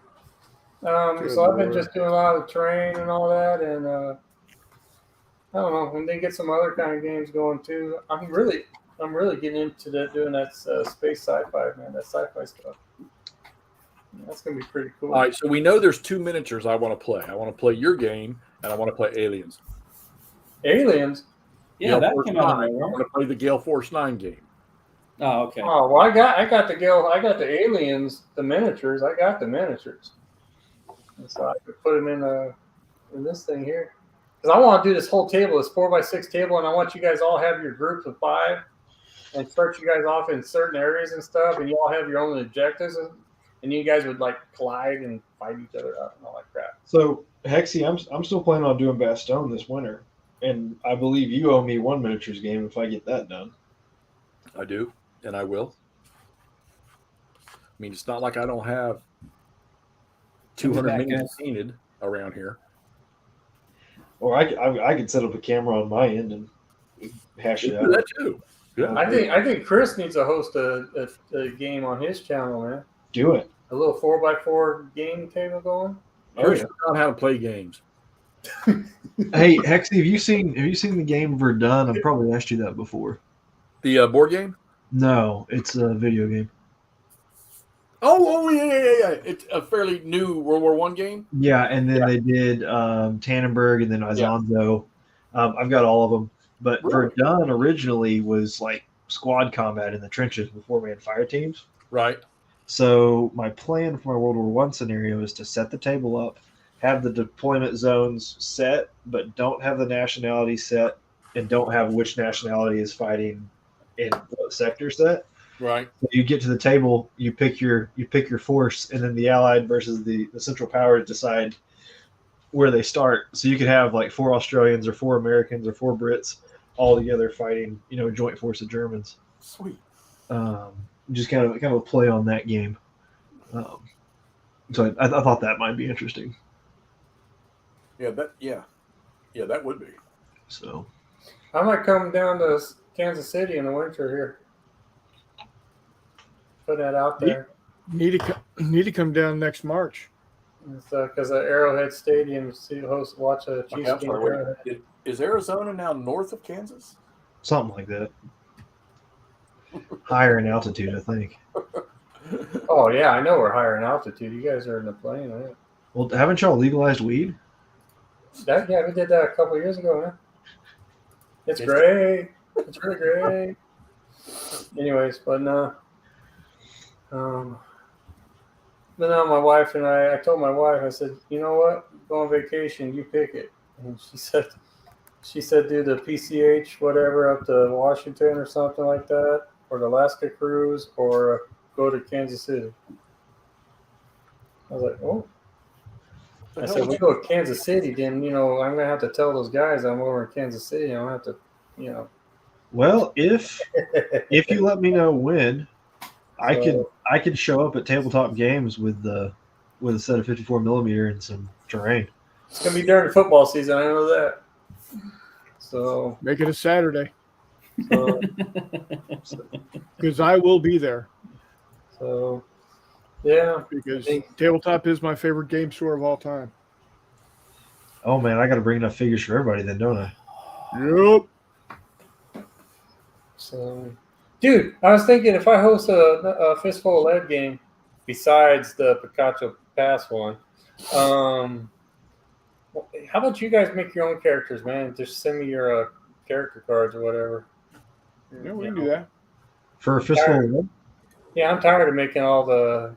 so I've been just doing a lot of train and all that, and I don't know. And they get some other kind of games going too. I'm really getting into doing that space sci-fi, man. That sci-fi stuff. That's gonna be pretty cool. All right, so we know there's 2 miniatures I want to play. I want to play your game, and I want to play Aliens. Aliens. Yeah, Gale that Force came out 9. of I nowhere. want to play the Gale Force 9 game. Oh, okay. Oh well, I got the aliens, the miniatures. I got the miniatures, and so I could put them in this thing here. Because I want to do this whole table, this 4x6 table, and I want you guys all have your groups of 5, and start you guys off in certain areas and stuff, and you all have your own objectives, and you guys would like collide and fight each other out and all that crap. So Hexy, I'm still planning on doing Bastogne this winter, and I believe you owe me 1 miniatures game if I get that done. I do, and I will. I mean, it's not like I don't have 200 Back minis in. painted around here. Or I could set up a camera on my end and hash it Do out. that too. Yeah. I think Chris needs to host a game on his channel, man. Do it. A little 4x4 game table going. Oh, Chris yeah. knows how to play games. Hey Hexy, have you seen the game Verdun? I've probably asked you that before. The board game? No, it's a video game. Oh, yeah. It's a fairly new World War I game. Yeah, and then they did Tannenberg and then Isonzo. I've got all of them. But Really? Verdun originally was like squad combat in the trenches before we had fire teams. Right. So my plan for my World War I scenario is to set the table up, have the deployment zones set, but don't have the nationality set, and don't have which nationality is fighting in what sector set. Right. So you get to the table, you pick your force, and then the Allied versus the Central Powers decide where they start. So you could have like 4 Australians or 4 Americans or 4 Brits all together fighting, joint force of Germans. Sweet. Just kind of a play on that game. So I thought that might be interesting. Yeah, that would be. So I might come down to Kansas City in the winter here. Put that out there. Need to come down next March. Because Arrowhead Stadium, watch a Okay, Chiefs I'm game. sorry, wait. Arrowhead. Is Arizona now north of Kansas? something like that. Higher in altitude, I think. Oh yeah, I know we're higher in altitude. You guys are in the plane, right? Well, haven't y'all legalized weed? Yeah, we did that a couple years ago, man. It's great. It's really great. Anyways, but no. But now my wife and I told my wife, I said, you know what? Go on vacation, you pick it. And she said do the PCH whatever up to Washington or something like that, or the Alaska cruise, or go to Kansas City. I was like, oh. I said, we go to Kansas City, then, I'm going to have to tell those guys I'm over in Kansas City. I'm going to have to Well, if you let me know when, I could show up at tabletop games with a set of 54 millimeter and some terrain. It's gonna be during football season. I know that. So Make it a Saturday so, because I will be there. so yeah. Because tabletop is my favorite game store of all time. Oh man, I got to bring enough figures for everybody then, don't I? Yep. So, dude, I was thinking if I host a Fistful of Lead game besides the Picacho Pass one, how about you guys make your own characters, man? Just send me your character cards or whatever. Yeah, we can do that. For a fistful. Yeah, I'm tired of making all the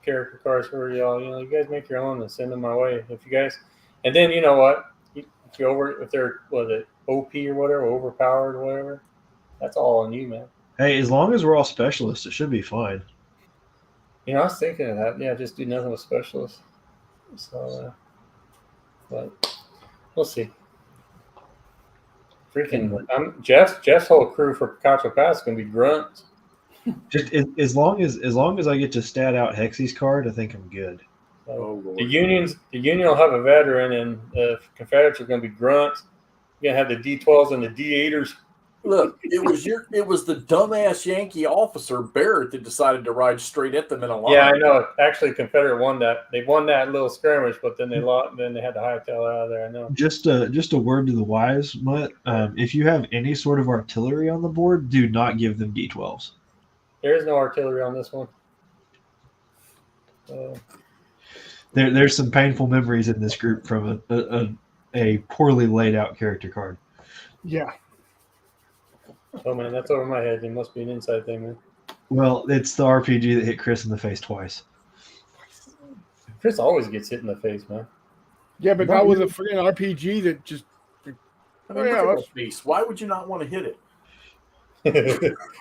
character cards for y'all. You guys make your own and send them my way. If you guys, and then you know what? If they're OP or whatever, overpowered or whatever, that's all on you, man. Hey, as long as we're all specialists, it should be fine. I was thinking of that. Yeah, just do nothing with specialists. So, but we'll see. Freaking, Jeff's whole crew for Picacho Pass is gonna be grunts. Just as long as I get to stat out Hexy's card, I think I'm good. The Union will have a veteran, and the Confederates are going to be grunts. You're going to have the D12s and the D8ers. Look, it was the dumbass Yankee officer Barrett that decided to ride straight at them in a line. Yeah, I know. Actually, Confederate won that. They won that little skirmish, but then they lost. Then they had to hightail out of there. I know. Just a word to the wise, Mutt. If you have any sort of artillery on the board, do not give them D12s. There is no artillery on this one. There's some painful memories in this group from a poorly laid out character card. Yeah. Oh man, that's over my head. It must be an inside thing, man. Well, it's the RPG that hit Chris in the face twice. Chris always gets hit in the face, man. Yeah, but not with a freaking RPG that just. Why would you not want to hit it?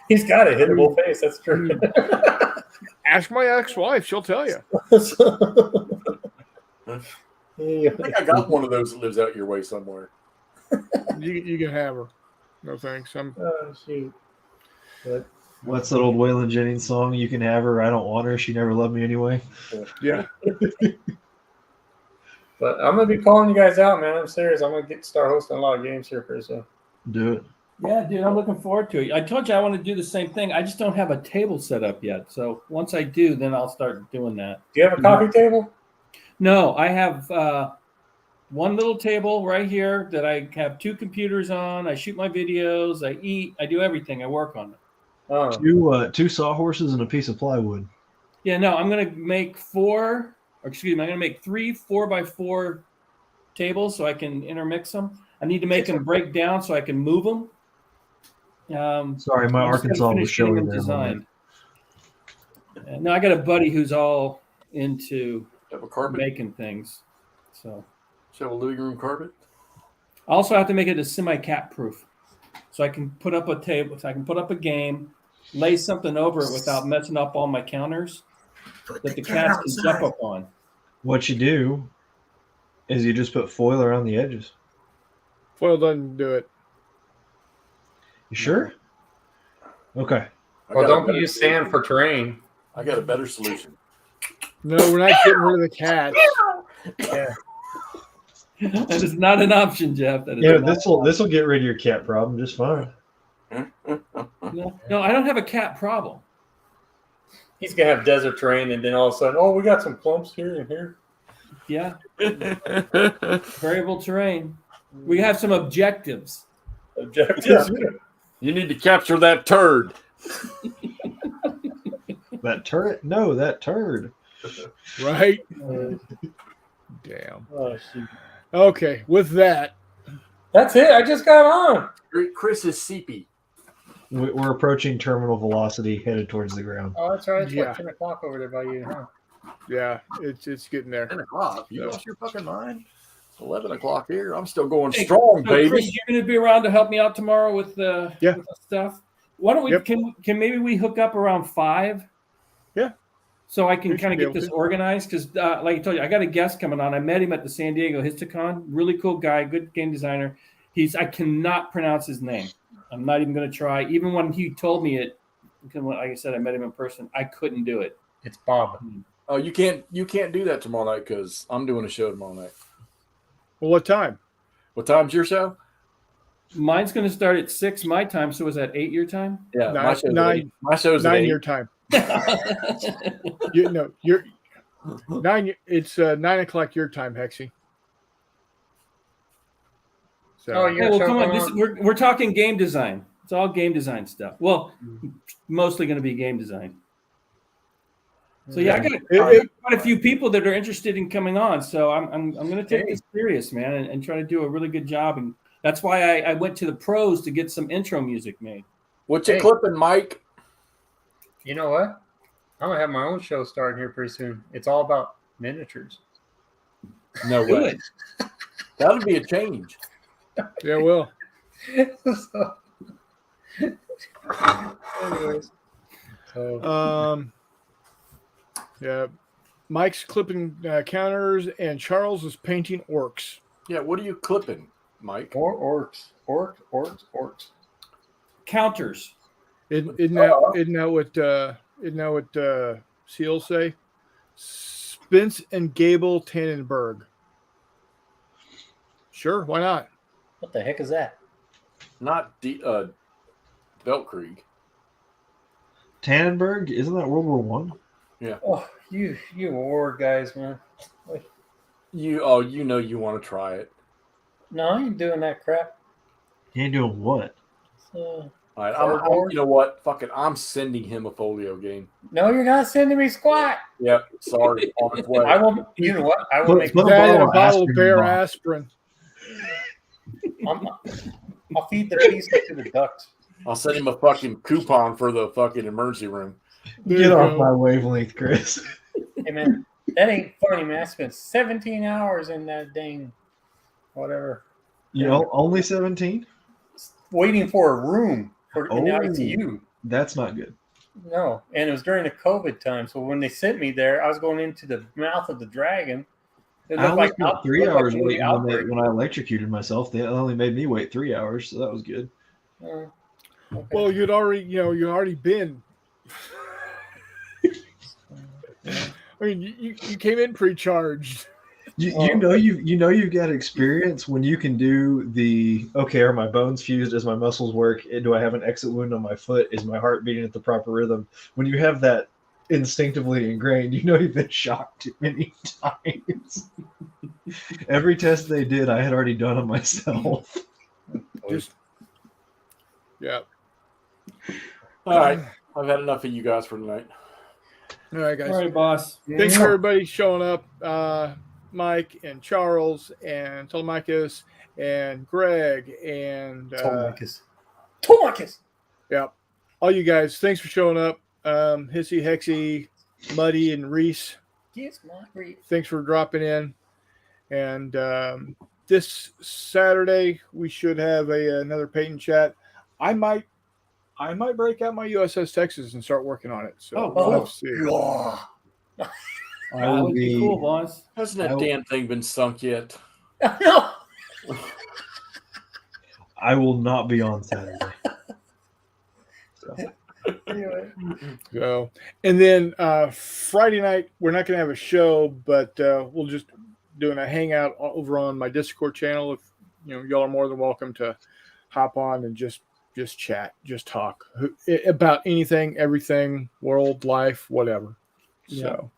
He's got a hittable face. That's true. Ask my ex-wife; she'll tell you. I think I got one of those that lives out your way somewhere. You can have her. No thanks. Oh shoot. But, What's that old Waylon Jennings song? You can have her. I don't want her. She never loved me anyway. Yeah. But I'm gonna be calling you guys out, man. I'm serious. I'm gonna start hosting a lot of games here pretty soon. Do it. Yeah, dude, I'm looking forward to it. I told you I want to do the same thing. I just don't have a table set up yet. So once I do, then I'll start doing that. Do you have a coffee table? No, I have one little table right here that I have two computers on. I shoot my videos. I eat. I do everything. I work on it. Oh. Two sawhorses and a piece of plywood. Yeah, no, I'm going to make I'm going to make 3 4x4 tables so I can intermix them. I need to make them break down so I can move them. Sorry, my Arkansas was showing there. Designed. No, I got a buddy who's all into Have a carpet? making things. So Have a living room carpet? I also have to make it a semi-cat proof. So I can put up a table, so I can put up a game, lay something over it without messing up all my counters that the cats can jump up on. What you do is you just put foil around the edges. Foil doesn't do it. You sure? Okay. Well, don't use sand for terrain. I got a better solution. No, we're not getting rid of the cats. Yeah. That is not an option, Jeff. That is Yeah, not this will get rid of your cat problem just fine. No, I don't have a cat problem. He's gonna have desert terrain, and then all of a sudden, we got some clumps here and here. Yeah. Variable terrain. We have some objectives. Objectives. You need to capture that turd. That turret? No, that turd. Right? Damn. Oh, shoot. Okay, with that. That's it. I just got on. Chris is seepy. We're approaching terminal velocity, headed towards the ground. Oh, that's right. It's Yeah. like 10 o'clock over there by you, huh? Yeah, it's getting there. 10 o'clock. You Yeah. lost your fucking mind? It's 11 o'clock here. I'm still going Hey, strong, so baby. Chris, you're going to be around to help me out tomorrow with the Yeah. with the stuff. Why don't we? Yep. Can maybe we hook up around 5? Yeah. So I can We should kind of be get able this to. organized because, like I told you, I got a guest coming on. I met him at the San Diego Histocon. Really cool guy, good game designer. I cannot pronounce his name. I'm not even going to try. Even when he told me it, because like I said, I met him in person. I couldn't do it. It's Bob. Oh, you can't do that tomorrow night because I'm doing a show tomorrow night. Well, what time? What time's your show? Mine's going to start at 6 my time. So is that 8 your time? Yeah, Nine- my show's nine- at 8. My show's at 9 8. your time. You're 9. It's 9 o'clock your time, Hexy. So, Oh, you're Hey, well, come on. talking We're talking game design. It's all game design stuff. Well, mostly going to be game design. So yeah, I got quite a few people that are interested in coming on. So I'm going to take this serious, man, and try to do a really good job. And that's why I went to the pros to get some intro music made. What you clipping, Mike? You know what? I'm gonna have my own show starting here pretty soon. It's all about miniatures. No way. That'll be a change. yeah, well, So, anyways, yeah. Mike's clipping counters, and Charles is painting orcs. Yeah, what are you clipping, Mike? orcs. Counters. Isn't that what seals say? Spence and Gable Tannenberg. Sure, why not? What the heck is that? Not Beltkrieg. Tannenberg, isn't that World War One? Oh, you war guys, man. You want to try it. No, I ain't doing that crap. You ain't doing what? So, All right, you know what? Fuck it. I'm sending him a folio game. no, you're not sending me squat. Yep. Sorry. On its way. I will. You know what? I will make. Put a That and a bottle of bottle of aspirin Bear in the aspirin. I'll feed the pieces to the ducks. I'll send him a fucking coupon for the fucking emergency room. There Get you off go. my wavelength, Chris. Hey man, that ain't funny, man. I spent 17 hours in that dang whatever, You know, only 17? waiting for a room in the Oh. ICU. That's not good. No, and it was during the COVID time. So when they sent me there, I was going into the mouth of the dragon. It I looked only like spent 3 looked like hours one of the waiting outbreak. when I electrocuted myself. They only made me wait 3 hours, so that was good. Okay. Well, you already been. I mean, you came in pre-charged. You know you've got experience when you can do the okay. Are my bones fused? Does my muscles work? Do I have an exit wound on my foot? Is my heart beating at the proper rhythm? When you have that instinctively ingrained, you know you've been shocked many times. Every test they did, I had already done on myself. Just yeah. All right. I've had enough of you guys for tonight. All right, guys. All right, boss. Thanks for everybody showing up. Mike and Charles and Telemachus and Greg and Tomacus. yeah, all you guys. Thanks for showing up. Hissy, Hexy, Muddy, and Reese. Yes, my grief. Thanks for dropping in. And this Saturday we should have another paint chat. I might break out my USS Texas and start working on it. So we'll see. God. I That will would be be. cool, boss. Hasn't that damn thing been sunk yet? No. I will not be on Saturday. Anyway. So, and then Friday night we're not going to have a show, but we'll just doing a hangout over on my Discord channel. If y'all are more than welcome to hop on and just chat, just talk about anything, everything, world, life, whatever. So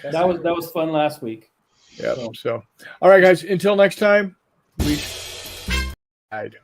That was fun last week. yeah. So all right, guys. Until next time, we died.